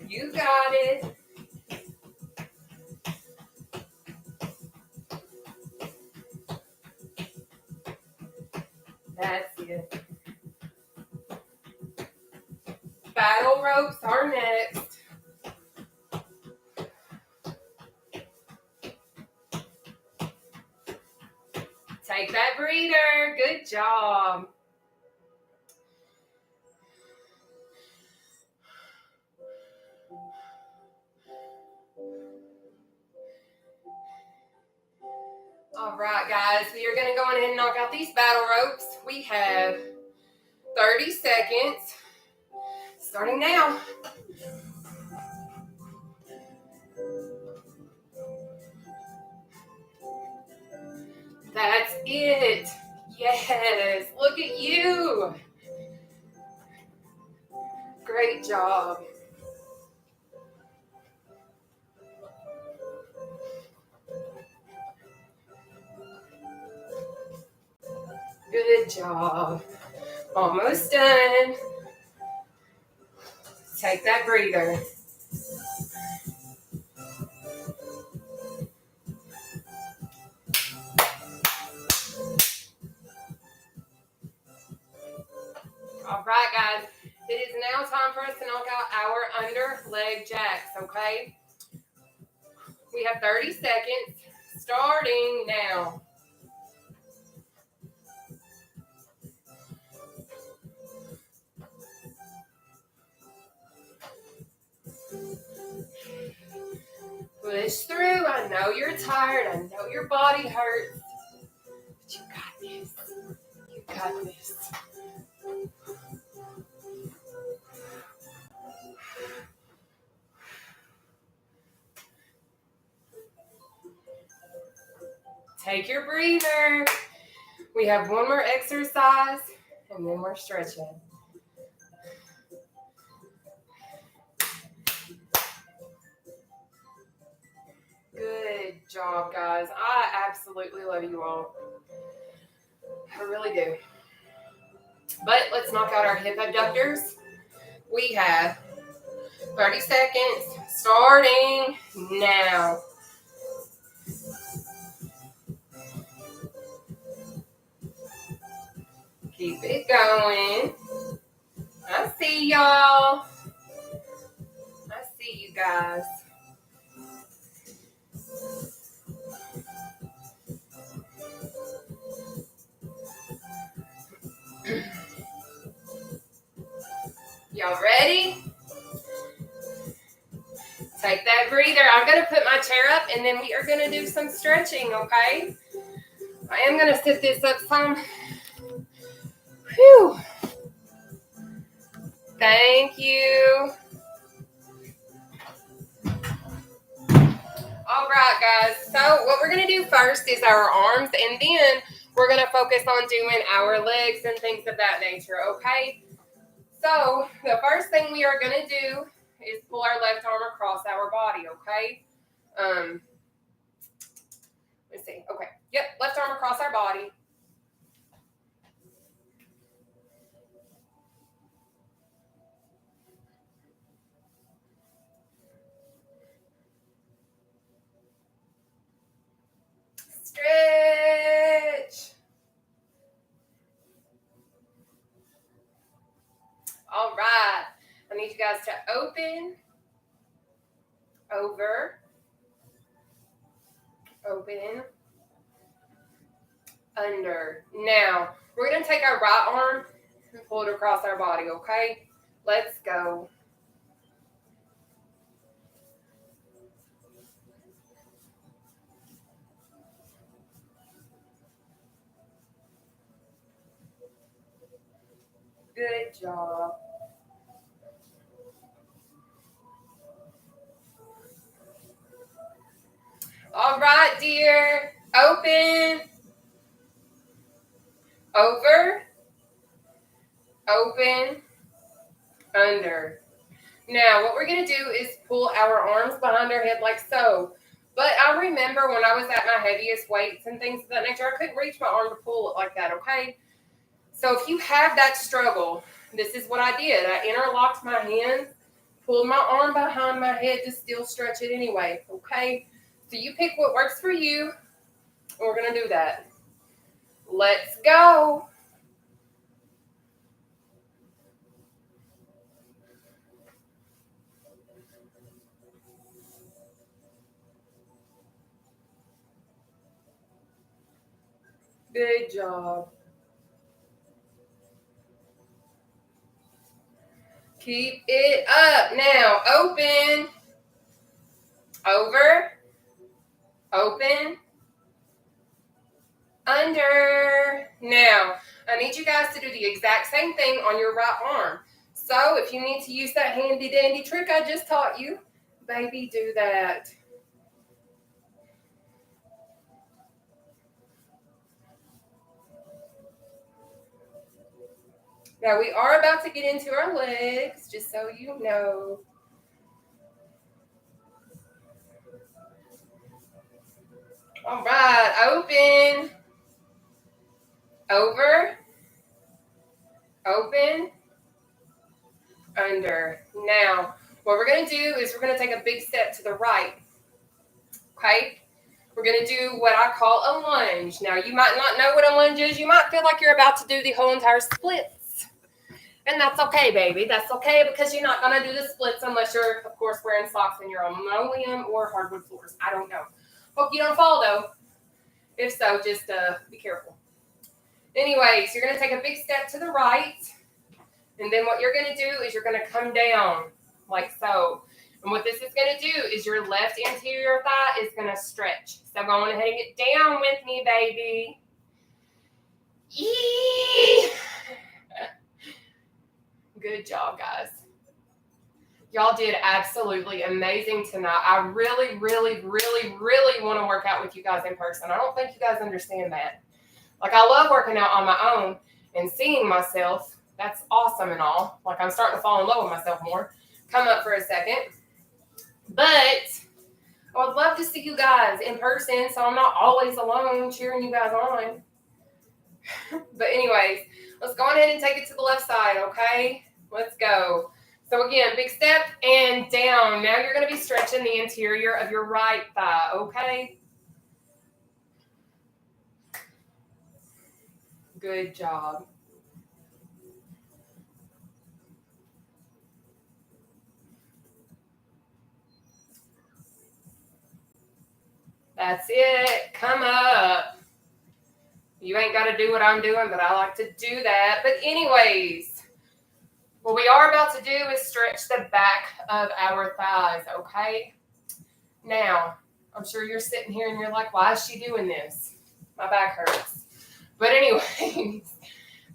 You got it. That's it. Battle ropes are next. Take that breather. Good job. All right, guys, we are going to go ahead and knock out these battle ropes. We have 30 seconds starting now. That's it. Yes, look at you. Great job. Good job. Almost done. Take that breather. All right, guys. It is now time for us to knock out our under leg jacks, okay? We have 30 seconds starting now. Push through. I know you're tired. I know your body hurts. But you got this. You got this. Take your breather. We have one more exercise, and then we're stretching. Good job, guys. I absolutely love you all. I really do. But let's knock out our hip abductors. We have 30 seconds starting now. Keep it going. I see y'all. I see you guys. Y'all ready? Take that breather. I'm going to put my chair up and then we are going to do some stretching, okay? I am going to sit this up some. Whew. Thank you. All right, guys. So what we're going to do first is our arms, and then we're going to focus on doing our legs and things of that nature, okay? So the first thing we are going to do is pull our left arm across our body, okay? Let's see. Okay. Yep, left arm across our body. Stretch. All right. I need you guys to open, over, open, under. Now, we're going to take our right arm and pull it across our body, okay? Let's go. Good job. All right, dear. Open, over, open, under. Now, what we're going to do is pull our arms behind our head like so. But I remember when I was at my heaviest weights and things of that nature, I couldn't reach my arm to pull it like that, okay? So if you have that struggle, this is what I did. I interlocked my hands, pulled my arm behind my head to still stretch it anyway, okay? So you pick what works for you, and we're going to do that. Let's go. Good job. Keep it up. Now, open, over, open, under. Now, I need you guys to do the exact same thing on your right arm. So, if you need to use that handy dandy trick I just taught you, baby, do that. Now, we are about to get into our legs, just so you know. All right, open, over, open, under. Now, what we're going to do is we're going to take a big step to the right, okay? We're going to do what I call a lunge. Now, you might not know what a lunge is. You might feel like you're about to do the whole entire splits. And that's okay, baby. That's okay because you're not going to do the splits unless you're, of course, wearing socks and you're on linoleum or hardwood floors. I don't know. Hope you don't fall, though. If so, just be careful. Anyways, you're going to take a big step to the right. And then what you're going to do is you're going to come down like so. And what this is going to do is your left anterior thigh is going to stretch. So go on ahead and get down with me, baby. Yee! Good job, guys. Y'all did absolutely amazing tonight. I really, really, really, really want to work out with you guys in person. I don't think you guys understand that. Like, I love working out on my own and seeing myself. That's awesome and all. Like, I'm starting to fall in love with myself more. Come up for a second. But I would love to see you guys in person, so I'm not always alone cheering you guys on. But anyways, let's go ahead and take it to the left side, okay? Let's go. So again, big step and down. Now you're going to be stretching the interior of your right thigh, okay? Good job. That's it. Come up. You ain't got to do what I'm doing, but I like to do that. But anyways, what we are about to do is stretch the back of our thighs, okay? Now, I'm sure you're sitting here and you're like, why is she doing this? My back hurts. But anyways,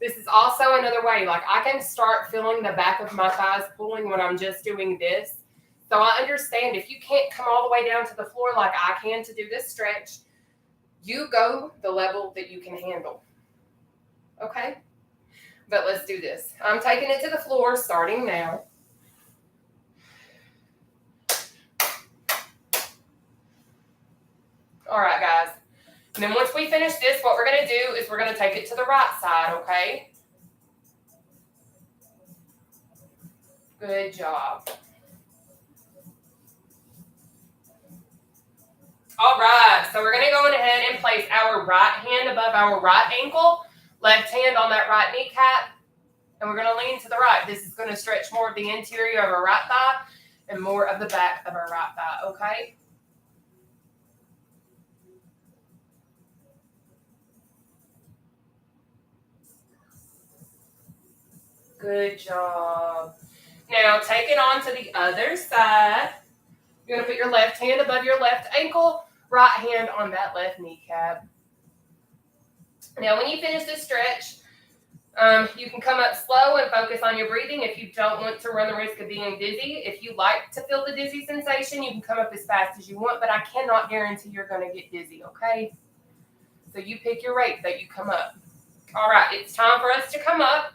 this is also another way. Like, I can start feeling the back of my thighs pulling when I'm just doing this. So I understand if you can't come all the way down to the floor like I can to do this stretch, you go the level that you can handle. Okay? But let's do this. I'm taking it to the floor starting now. All right, guys. And then once we finish this, what we're going to do is we're going to take it to the right side, okay? Good job. All right, so we're going to go ahead and place our right hand above our right ankle, left hand on that right kneecap, and we're going to lean to the right. This is going to stretch more of the interior of our right thigh and more of the back of our right thigh, okay? Good job. Now take it on to the other side. You're going to put your left hand above your left ankle, right hand on that left kneecap. Now when you finish this stretch, you can come up slow and focus on your breathing if you don't want to run the risk of being dizzy. If you like to feel the dizzy sensation, you can come up as fast as you want, but I cannot guarantee you're going to get dizzy, okay? So you pick your rate that you come up. All right, it's time for us to come up.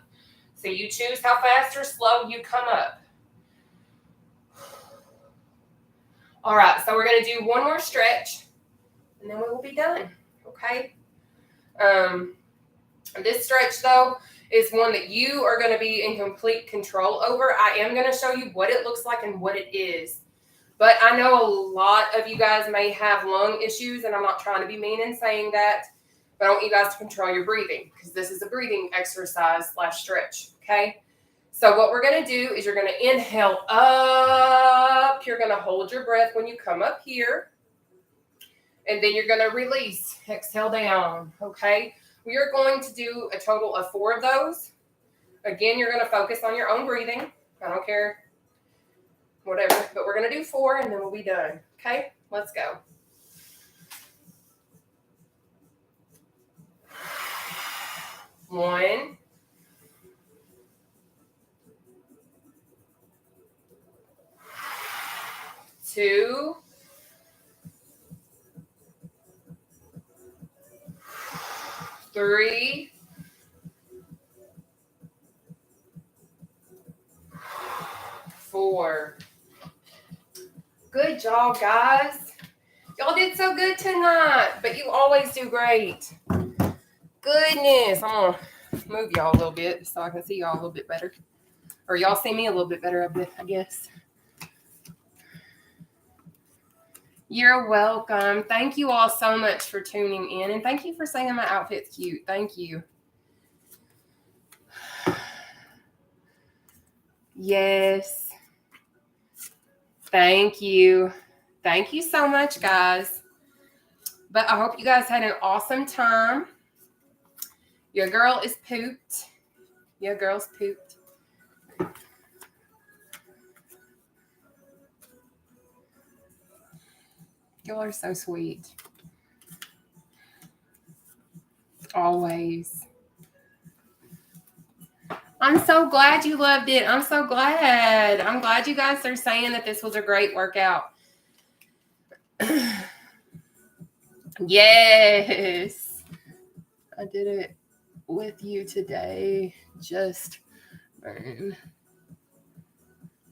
So you choose how fast or slow you come up. All right, so we're going to do one more stretch, and then we will be done, okay? This stretch, though, is one that you are going to be in complete control over. I am going to show you what it looks like and what it is. But I know a lot of you guys may have lung issues, and I'm not trying to be mean in saying that, but I want you guys to control your breathing because this is a breathing exercise / stretch, okay? So what we're going to do is you're going to inhale up. You're going to hold your breath when you come up here. And then you're going to release. Exhale down, okay? We are going to do a total of 4 of those. Again, you're going to focus on your own breathing. I don't care, whatever. But we're going to do 4, and then we'll be done, okay? Let's go. One. 2. 3. 4. Good job, guys. Y'all did so good tonight, but you always do great. Goodness. I'm going to move y'all a little bit so I can see y'all a little bit better. Or y'all see me a little bit better, I guess. You're welcome. Thank you all so much for tuning in. And thank you for saying my outfit's cute. Thank you. Yes. Thank you. Thank you so much, guys. But I hope you guys had an awesome time. Your girl is pooped. Your girl's pooped. Y'all are so sweet. Always. I'm so glad you loved it. I'm so glad. I'm glad you guys are saying that this was a great workout. Yes. I did it with you today. Just burn.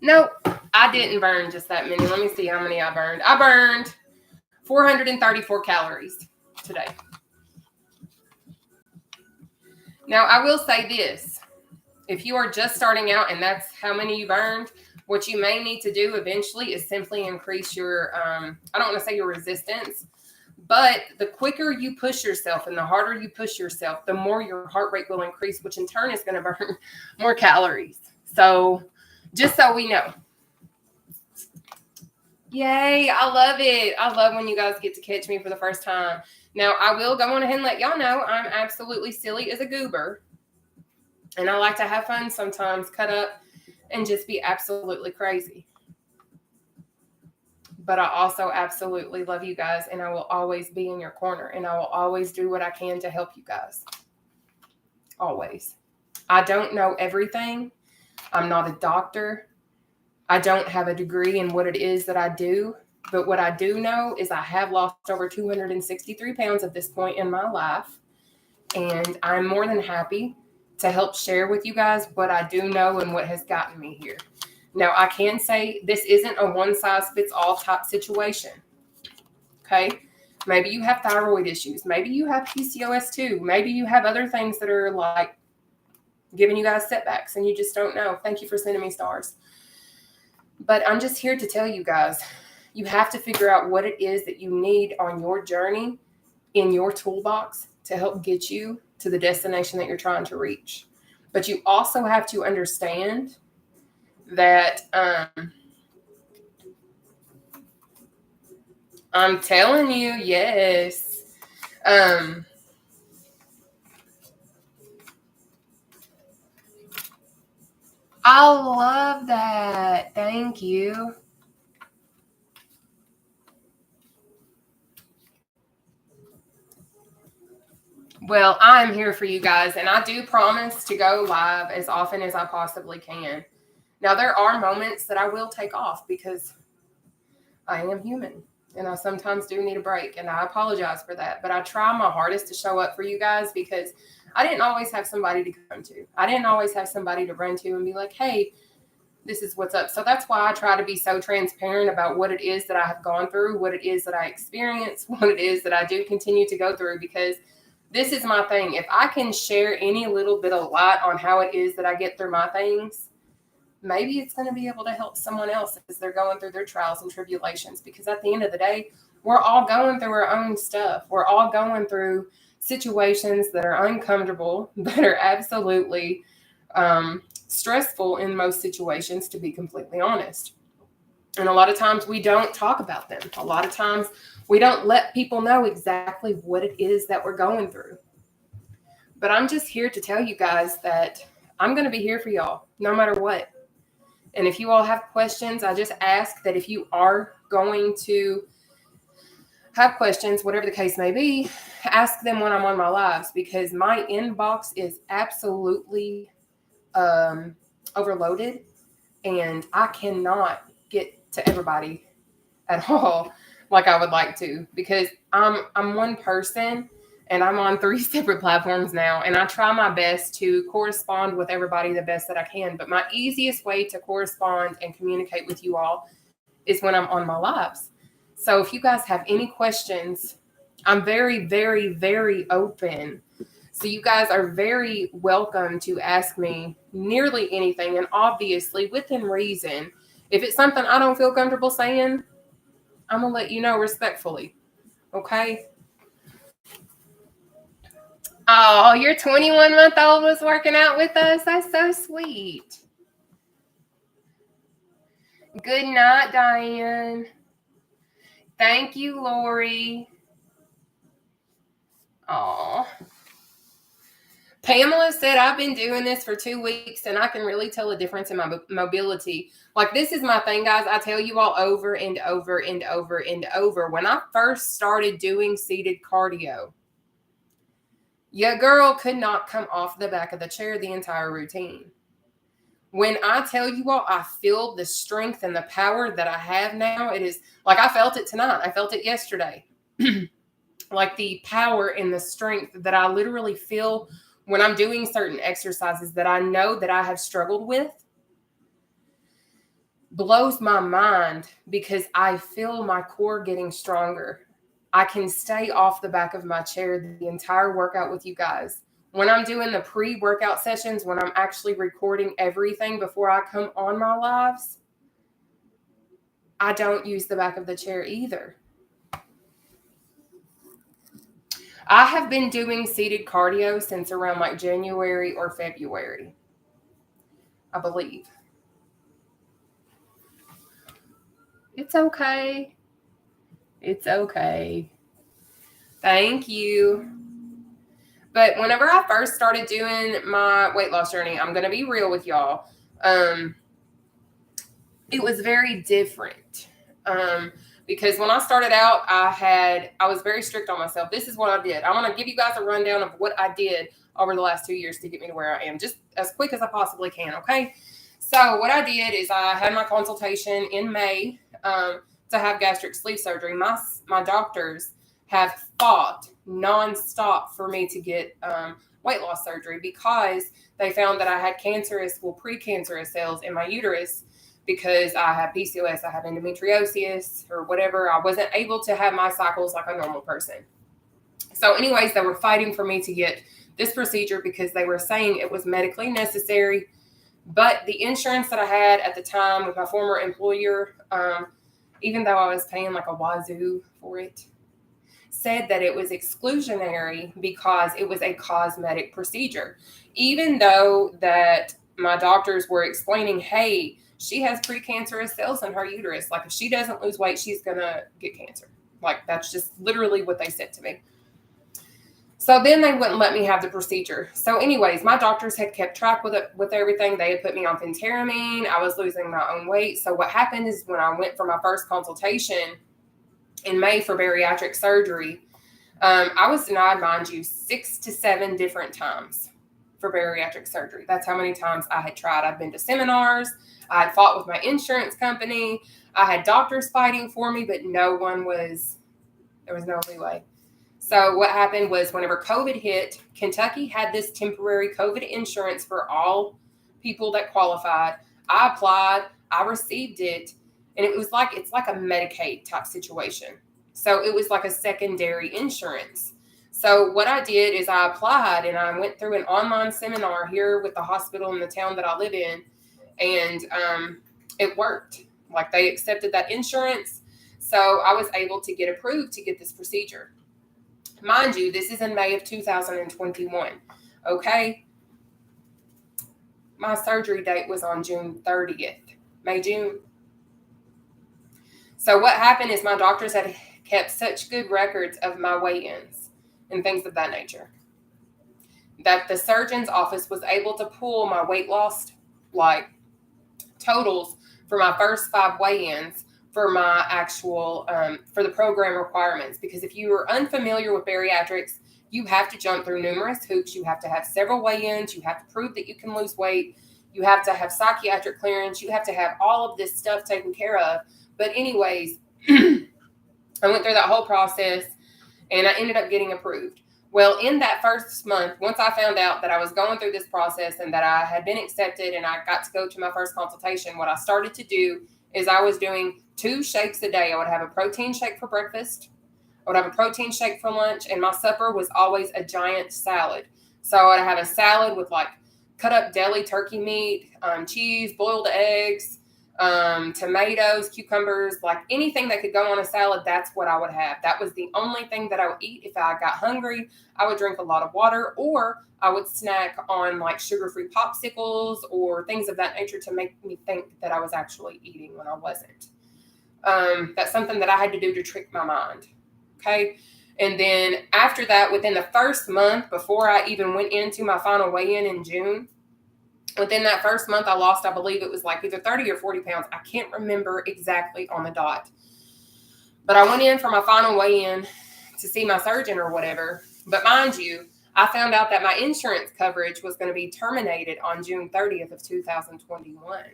Nope, I didn't burn just that many. Let me see how many I burned. I burned 434 calories today. Now, I will say this. If you are just starting out and that's how many you burned, what you may need to do eventually is simply increase your, I don't want to say your resistance, but the quicker you push yourself and the harder you push yourself, the more your heart rate will increase, which in turn is going to burn more calories. So just so we know. Yay, I love it. I love when you guys get to catch me for the first time. Now, I will go on ahead and let y'all know I'm absolutely silly as a goober. And I like to have fun sometimes, cut up, and just be absolutely crazy. But I also absolutely love you guys, and I will always be in your corner, and I will always do what I can to help you guys. Always. I don't know everything. I'm not a doctor. I don't have a degree in what it is that I do. But what I do know is I have lost over 263 pounds at this point in my life. And I'm more than happy to help share with you guys what I do know and what has gotten me here. Now, I can say this isn't a one-size-fits-all type situation. Okay? Maybe you have thyroid issues. Maybe you have PCOS too. Maybe you have other things that are like giving you guys setbacks and you just don't know. Thank you for sending me stars. But I'm just here to tell you guys, you have to figure out what it is that you need on your journey in your toolbox to help get you to the destination that you're trying to reach. But you also have to understand that I'm telling you, yes. I love that. Thank you. Well, I am here for you guys, and I do promise to go live as often as I possibly can. Now, there are moments that I will take off because I am human, and I sometimes do need a break, and I apologize for that. But I try my hardest to show up for you guys because I didn't always have somebody to come to. I didn't always have somebody to run to and be like, hey, this is what's up. So that's why I try to be so transparent about what it is that I have gone through, what it is that I experience, what it is that I do continue to go through, because this is my thing. If I can share any little bit of light on how it is that I get through my things, maybe it's going to be able to help someone else as they're going through their trials and tribulations. Because at the end of the day, we're all going through our own stuff. We're all going through situations that are uncomfortable, that are absolutely stressful in most situations, to be completely honest. And a lot of times we don't talk about them. A lot of times we don't let people know exactly what it is that we're going through. But I'm just here to tell you guys that I'm going to be here for y'all no matter what. And if you all have questions, I just ask that if you are going to have questions, whatever the case may be, ask them when I'm on my lives, because my inbox is absolutely overloaded and I cannot get to everybody at all like I would like to, because I'm one person and I'm on 3 separate platforms now, and I try my best to correspond with everybody the best that I can. But my easiest way to correspond and communicate with you all is when I'm on my lives. So if you guys have any questions, I'm very, very, very open. So you guys are very welcome to ask me nearly anything, and obviously within reason. If it's something I don't feel comfortable saying, I'm going to let you know respectfully. Okay? Oh, your 21-month-old was working out with us. That's so sweet. Good night, Diane. Thank you, Lori. Aw. Pamela said, I've been doing this for 2 weeks and I can really tell a difference in my mobility. Like, this is my thing, guys. I tell you all over and over and over and over. When I first started doing seated cardio, your girl could not come off the back of the chair the entire routine. When I tell you all, I feel the strength and the power that I have now. It is like I felt it tonight. I felt it yesterday. Like the power and the strength that I literally feel when I'm doing certain exercises that I know that I have struggled with blows my mind because I feel my core getting stronger. I can stay off the back of my chair the entire workout with you guys. When I'm doing the pre-workout sessions, when I'm actually recording everything before I come on my lives, I don't use the back of the chair either. I have been doing seated cardio since around like January or February, I believe. It's okay. It's okay. Thank you. But whenever I first started doing my weight loss journey, I'm going to be real with y'all. It was very different. Because when I started out, I was very strict on myself. This is what I did. I want to give you guys a rundown of what I did over the last 2 years to get me to where I am, just as quick as I possibly can. Okay. So what I did is I had my consultation in May to have gastric sleeve surgery. My doctors have fought nonstop for me to get weight loss surgery because they found that I had precancerous cells in my uterus because I have PCOS, I have endometriosis or whatever. I wasn't able to have my cycles like a normal person. So anyways, they were fighting for me to get this procedure because they were saying it was medically necessary. But the insurance that I had at the time with my former employer, even though I was paying like a wazoo for it, said that it was exclusionary because it was a cosmetic procedure. Even though that my doctors were explaining, hey, she has precancerous cells in her uterus. Like if she doesn't lose weight, she's going to get cancer. Like that's just literally what they said to me. So then they wouldn't let me have the procedure. So anyways, my doctors had kept track with everything. They had put me on phentermine. I was losing my own weight. So what happened is when I went for my first consultation in May for bariatric surgery, I was denied, mind you, 6 to 7 different times for bariatric surgery. That's how many times I had tried. I'd been to seminars. I had fought with my insurance company. I had doctors fighting for me, but there was no leeway. So what happened was whenever COVID hit, Kentucky had this temporary COVID insurance for all people that qualified. I applied, I received it, and it's like a Medicaid type situation. So it was like a secondary insurance. So what I did is I applied and I went through an online seminar here with the hospital in the town that I live in, and it worked. Like they accepted that insurance. So I was able to get approved to get this procedure. Mind you, this is in May of 2021. Okay. My surgery date was on June 30th, June. So what happened is my doctors had kept such good records of my weigh-ins and things of that nature that the surgeon's office was able to pull my weight loss like totals for my first 5 weigh-ins for my actual, for the program requirements. Because if you are unfamiliar with bariatrics, you have to jump through numerous hoops. You have to have several weigh-ins. You have to prove that you can lose weight. You have to have psychiatric clearance. You have to have all of this stuff taken care of. But anyways, I went through that whole process and I ended up getting approved. Well, in that first month, once I found out that I was going through this process and that I had been accepted and I got to go to my first consultation, what I started to do is I was doing 2 shakes a day. I would have a protein shake for breakfast. I would have a protein shake for lunch, and my supper was always a giant salad. So I would have a salad with like cut up deli turkey meat, cheese, boiled eggs, tomatoes, cucumbers, like anything that could go on a salad. That's what I would have. That was the only thing that I would eat. If I got hungry, I would drink a lot of water, or I would snack on like sugar-free popsicles or things of that nature to make me think that I was actually eating when I wasn't. That's something that I had to do to trick my mind. Okay. And then after that, within the first month, before I even went into my final weigh-in in June, within that first month, I lost, I believe it was like either 30 or 40 pounds. I can't remember exactly on the dot. But I went in for my final weigh-in to see my surgeon or whatever. But mind you, I found out that my insurance coverage was going to be terminated on June 30th of 2021.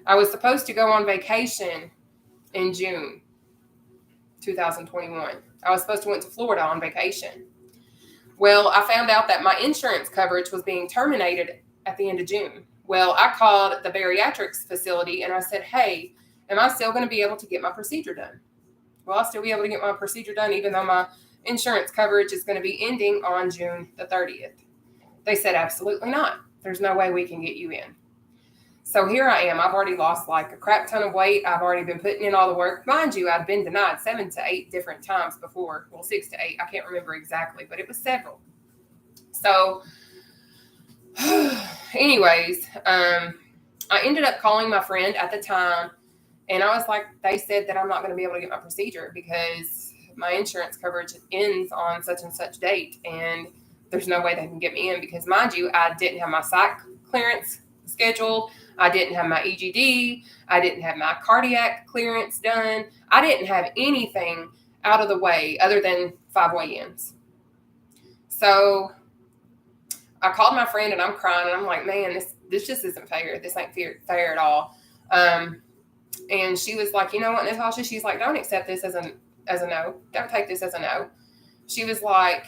I was supposed to go on vacation in June 2021. I was supposed to went to Florida on vacation. Well, I found out that my insurance coverage was being terminated at the end of June. Well, I called the bariatrics facility and I said, hey, am I still going to be able to get my procedure done? Will I still be able to get my procedure done even though my insurance coverage is going to be ending on June the 30th? They said, absolutely not. There's no way we can get you in. So here I am. I've already lost like a crap ton of weight. I've already been putting in all the work. Mind you, I've been denied 7 to 8 different times before. Well, 6 to 8. I can't remember exactly, but it was several. So anyways, I ended up calling my friend at the time, and I was like, they said that I'm not going to be able to get my procedure because my insurance coverage ends on such and such date, and there's no way they can get me in because, mind you, I didn't have my psych clearance scheduled. I didn't have my EGD. I didn't have my cardiac clearance done. I didn't have anything out of the way other than 5 weigh-ins. So I called my friend and I'm crying and I'm like, man, this just isn't fair. This ain't fair at all. And she was like, you know what, Nataushia? She's like, don't accept this as a no. Don't take this as a no. She was like,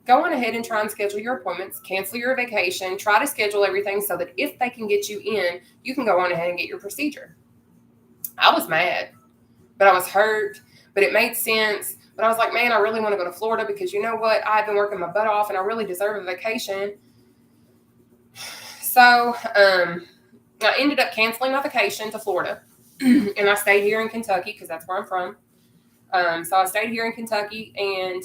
go on ahead and try and schedule your appointments, cancel your vacation, try to schedule everything so that if they can get you in, you can go on ahead and get your procedure. I was mad, but I was hurt, but it made sense. But I was like, man, I really want to go to Florida because you know what? I've been working my butt off and I really deserve a vacation. So I ended up canceling my vacation to Florida and I stayed here in Kentucky because that's where I'm from. So I stayed here in Kentucky and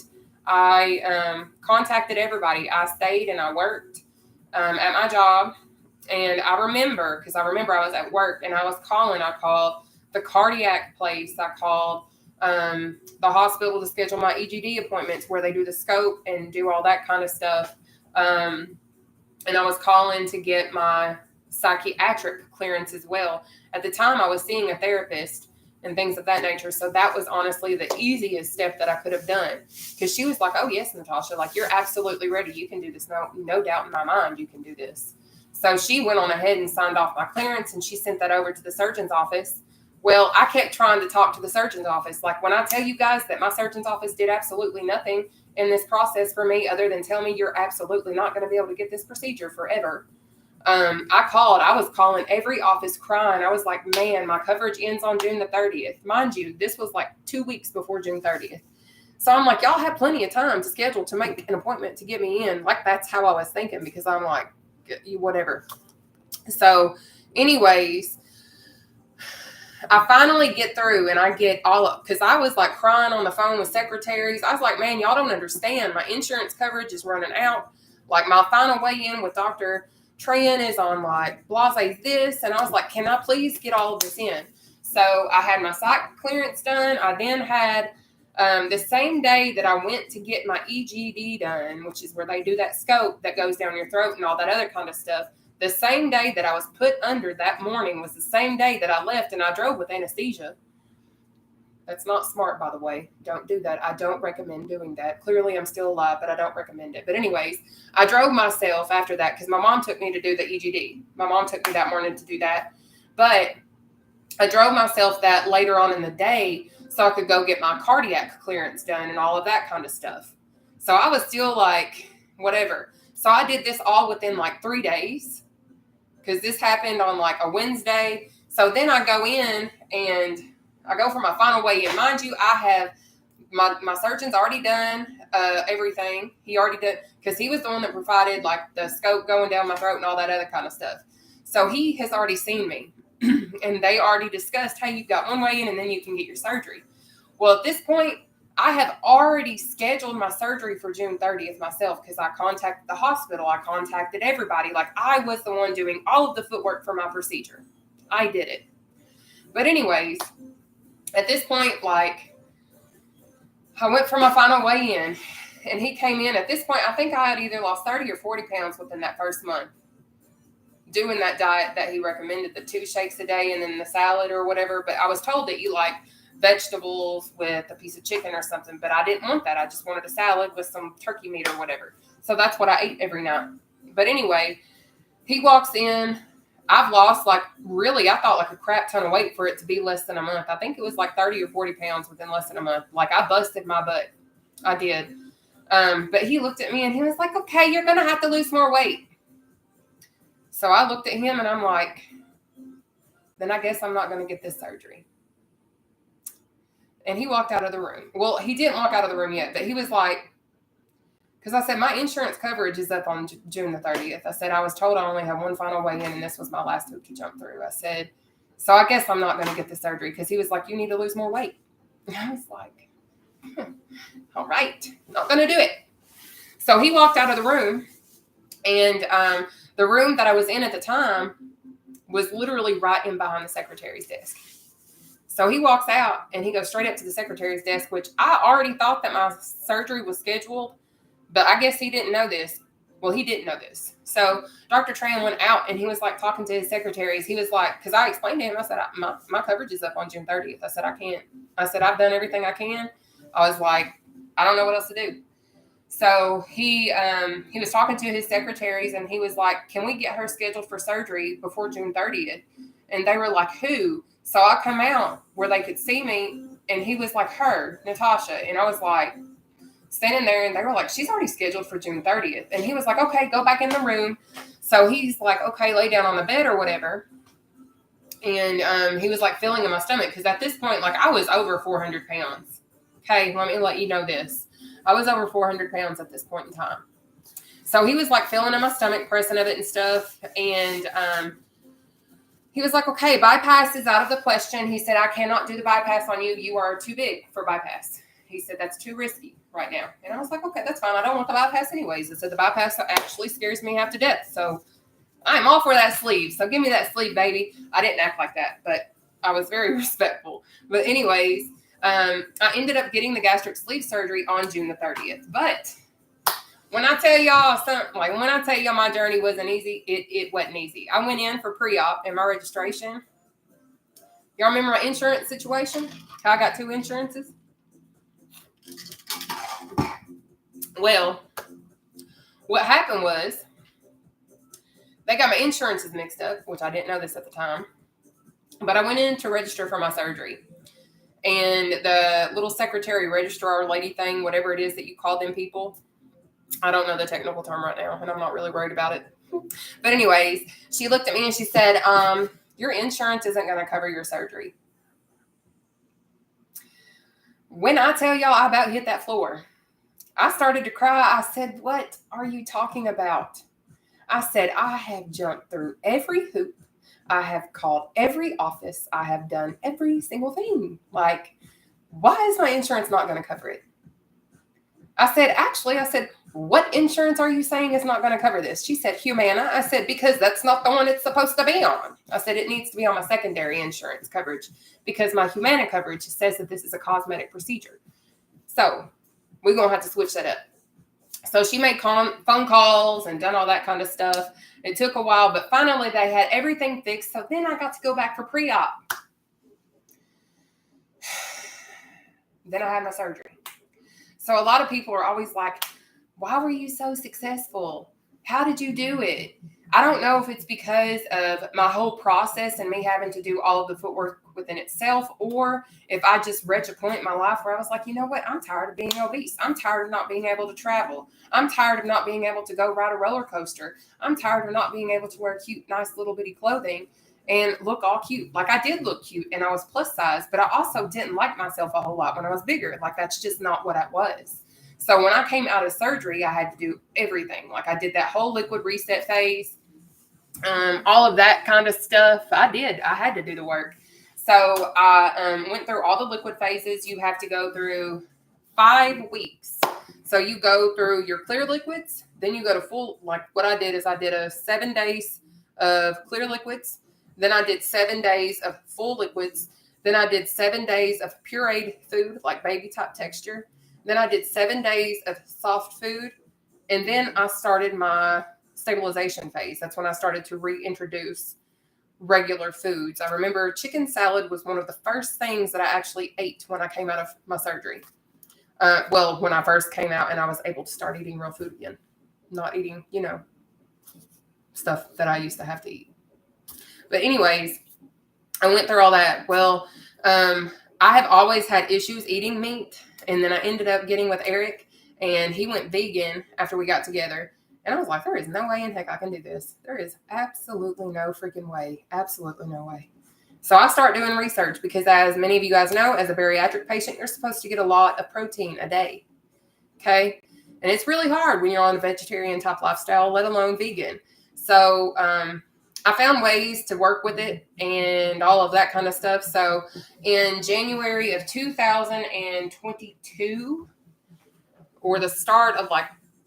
I contacted everybody. I stayed and I worked at my job. And I remember, because I was at work and I called the cardiac place. I called the hospital to schedule my EGD appointments where they do the scope and do all that kind of stuff. And I was calling to get my psychiatric clearance as well. At the time, I was seeing a therapist and things of that nature. So that was honestly the easiest step that I could have done. Because she was like, oh, yes, Nataushia, like, you're absolutely ready. You can do this. No doubt in my mind you can do this. So she went on ahead and signed off my clearance, and she sent that over to the surgeon's office. Well, I kept trying to talk to the surgeon's office. Like, when I tell you guys that my surgeon's office did absolutely nothing in this process for me other than tell me you're absolutely not going to be able to get this procedure forever. I was calling every office crying. I was like, man, my coverage ends on June the 30th. Mind you, this was like 2 weeks before June 30th. So I'm like, y'all have plenty of time to schedule to make an appointment to get me in. Like, that's how I was thinking because I'm like, whatever. So anyways, I finally get through and I get all up because I was like crying on the phone with secretaries. I was like, man, y'all don't understand. My insurance coverage is running out. Like, my final weigh-in with Dr. Tran is on like blase this. And I was like, can I please get all of this in? So I had my psych clearance done. I then had the same day that I went to get my EGD done, which is where they do that scope that goes down your throat and all that other kind of stuff. The same day that I was put under that morning was the same day that I left and I drove with anesthesia. That's not smart, by the way. Don't do that. I don't recommend doing that. Clearly, I'm still alive, but I don't recommend it. But anyways, I drove myself after that because my mom took me to do the EGD. My mom took me that morning to do that. But I drove myself that later on in the day so I could go get my cardiac clearance done and all of that kind of stuff. So I was still like, whatever. So I did this all within like 3 days because this happened on like a Wednesday. So then I go in and I go for my final weigh-in. Mind you, I have my surgeon's already done everything. He already did, because he was the one that provided like the scope going down my throat and all that other kind of stuff. So he has already seen me and they already discussed, hey, you've got one weigh-in and then you can get your surgery. Well, at this point, I have already scheduled my surgery for June 30th myself because I contacted the hospital. I contacted everybody. Like, I was the one doing all of the footwork for my procedure. I did it. But anyways, at this point, like, I went for my final weigh-in and he came in. At this point, I think I had either lost 30 or 40 pounds within that first month doing that diet that he recommended, the 2 shakes a day and then the salad or whatever. But I was told that you like vegetables with a piece of chicken or something, but I didn't want that. I just wanted a salad with some turkey meat or whatever. So that's what I ate every night. But anyway, he walks in. I've lost I thought like a crap ton of weight for it to be less than a month. I think it was like 30 or 40 pounds within less than a month. Like I busted my butt. I did. But he looked at me and he was like, okay, you're going to have to lose more weight. So I looked at him and I'm like, then I guess I'm not going to get this surgery. And he walked out of the room. Well, he didn't walk out of the room yet, but he was like, because I said, my insurance coverage is up on June the 30th. I said, I was told I only have one final weigh-in, and this was my last hoop to jump through. I said, so I guess I'm not going to get the surgery, because he was like, you need to lose more weight. And I was like, all right, not going to do it. So he walked out of the room, and the room that I was in at the time was literally right in behind the secretary's desk. So he walks out, and he goes straight up to the secretary's desk, which I already thought that my surgery was scheduled. But I guess he didn't know this. Well, he didn't know this. So Dr. Tran went out and he was like talking to his secretaries. He was like, because I explained to him, I said, my coverage is up on June 30th. I said, I can't. I said, I've done everything I can. I was like, I don't know what else to do. So he was talking to his secretaries and he was like, can we get her scheduled for surgery before June 30th? And they were like, who? So I come out where they could see me and he was like, her, Nataushia. And I was like, standing there, and they were like, she's already scheduled for June 30th. And he was like, okay, go back in the room. So he's like, okay, lay down on the bed or whatever. And he was like feeling in my stomach because at this point, like I was over 400 pounds. Okay, let me let you know this. I was over 400 pounds at this point in time. So he was like feeling in my stomach, pressing of it and stuff. And he was like, okay, bypass is out of the question. He said, I cannot do the bypass on you. You are too big for bypass. He said, that's too risky right now. And I was like, okay, that's fine. I don't want the bypass anyways. I said, the bypass actually scares me half to death. So I'm all for that sleeve. So give me that sleeve, baby. I didn't act like that, but I was very respectful. But anyways, I ended up getting the gastric sleeve surgery on June the 30th. But when I tell y'all my journey wasn't easy, it wasn't easy. I went in for pre-op and my registration. Y'all remember my insurance situation? How I got two insurances? Well, what happened was they got my insurances mixed up, which I didn't know this at the time. But I went in to register for my surgery. And the little secretary registrar lady thing, whatever it is that you call them people, I don't know the technical term right now, and I'm not really worried about it. But anyways, she looked at me and she said, your insurance isn't going to cover your surgery. When I tell y'all I about hit that floor, I started to cry. I said, what are you talking about? I said, I have jumped through every hoop. I have called every office. I have done every single thing. Like, why is my insurance not going to cover it? I said, what insurance are you saying is not going to cover this? She said, Humana. I said, because that's not the one it's supposed to be on. I said, it needs to be on my secondary insurance coverage because my Humana coverage says that this is a cosmetic procedure. So we're going to have to switch that up. So she made phone calls and done all that kind of stuff. It took a while, but finally they had everything fixed. So then I got to go back for pre-op. Then I had my surgery. So a lot of people are always like, why were you so successful? How did you do it? I don't know if it's because of my whole process and me having to do all of the footwork within itself, or if I just reached a point in my life where I was like, you know what? I'm tired of being obese. I'm tired of not being able to travel. I'm tired of not being able to go ride a roller coaster. I'm tired of not being able to wear cute, nice little bitty clothing and look all cute. Like I did look cute and I was plus size, but I also didn't like myself a whole lot when I was bigger. Like that's just not what I was. So when I came out of surgery, I had to do everything. Like I did that whole liquid reset phase, all of that kind of stuff. I had to do the work. So I went through all the liquid phases. You have to go through 5 weeks. So you go through your clear liquids, then you go to full, like what I did is I did a 7 days of clear liquids. Then I did 7 days of full liquids. Then I did 7 days of pureed food, like baby type texture. Then I did 7 days of soft food. And then I started my stabilization phase. That's when I started to reintroduce regular foods. I remember chicken salad was one of the first things that I actually ate when I came out of my surgery. Well, when I first came out and I was able to start eating real food again, not eating, stuff that I used to have to eat. But anyways, I went through all that. Well, I have always had issues eating meat. And then I ended up getting with Eric, and he went vegan after we got together. And I was like, there is no way in heck I can do this. There is absolutely no freaking way. Absolutely no way. So I start doing research because, as many of you guys know, as a bariatric patient, you're supposed to get a lot of protein a day. Okay? And it's really hard when you're on a vegetarian type lifestyle, let alone vegan. So I found ways to work with it and all of that kind of stuff. So in January of 2022, or the start of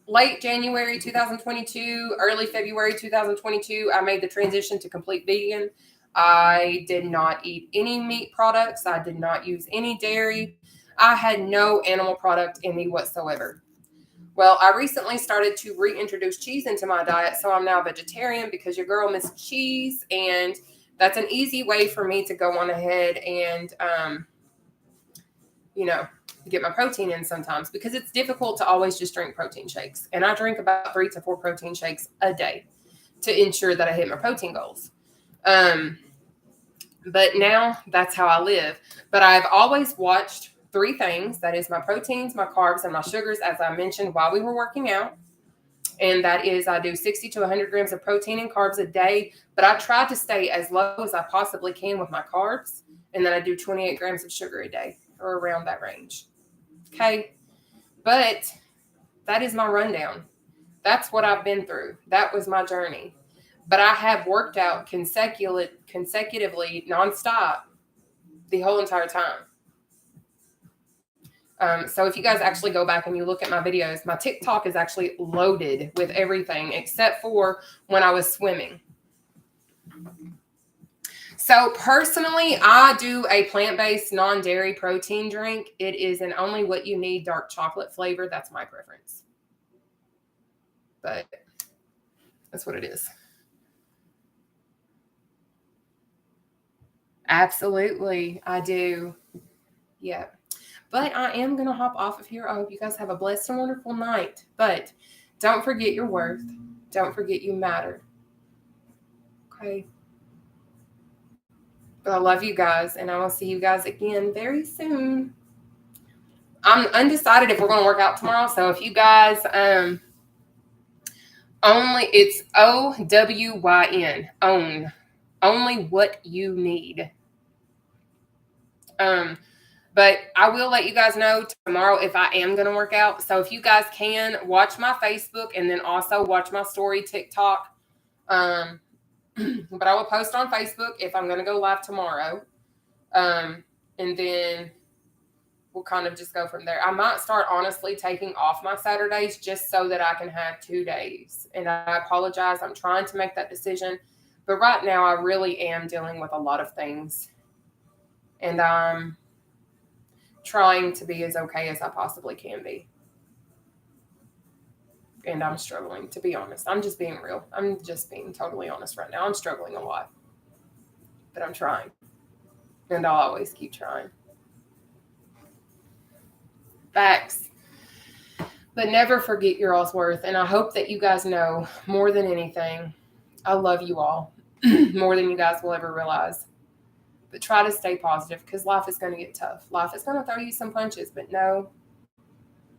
late January 2022, early February 2022, I made the transition to complete vegan. I did not eat any meat products. I did not use any dairy. I had no animal product in me whatsoever. Well, I recently started to reintroduce cheese into my diet, so I'm now vegetarian because your girl missed cheese, and that's an easy way for me to go on ahead and, get my protein in sometimes, because it's difficult to always just drink protein shakes. And I drink about 3 to 4 protein shakes a day to ensure that I hit my protein goals. But now that's how I live. But I've always watched 3 things. That is my proteins, my carbs, and my sugars, as I mentioned while we were working out. And that is, I do 60 to 100 grams of protein and carbs a day, but I try to stay as low as I possibly can with my carbs. And then I do 28 grams of sugar a day, or around that range. Okay. But that is my rundown. That's what I've been through. That was my journey. But I have worked out consecutively, nonstop, the whole entire time. So if you guys actually go back and you look at my videos, my TikTok is actually loaded with everything except for when I was swimming. So personally, I do a plant-based non-dairy protein drink. It is an Only What You Need dark chocolate flavor. That's my preference. But that's what it is. Absolutely, I do. Yeah. But I am going to hop off of here. I hope you guys have a blessed and wonderful night. But don't forget your worth. Don't forget you matter. Okay? But I love you guys, and I will see you guys again very soon. I'm undecided if we're going to work out tomorrow. So if you guys, it's OWYN. Own. Only What You Need. But I will let you guys know tomorrow if I am going to work out. So if you guys can, watch my Facebook and then also watch my story TikTok. But I will post on Facebook if I'm going to go live tomorrow. And then we'll kind of just go from there. I might start honestly taking off my Saturdays just so that I can have 2 days. And I apologize. I'm trying to make that decision. But right now I really am dealing with a lot of things. And I'm trying to be as okay as I possibly can be. And I'm struggling, to be honest. I'm just being real. I'm just being totally honest right now. I'm struggling a lot. But I'm trying. And I'll always keep trying. Facts. But never forget your all's worth. And I hope that you guys know, more than anything, I love you all. More than you guys will ever realize. But try to stay positive, because life is going to get tough. Life is going to throw you some punches, but know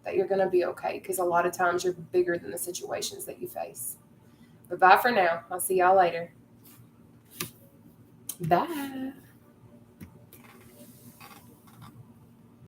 that you're going to be okay, because a lot of times you're bigger than the situations that you face. But bye for now. I'll see y'all later. Bye.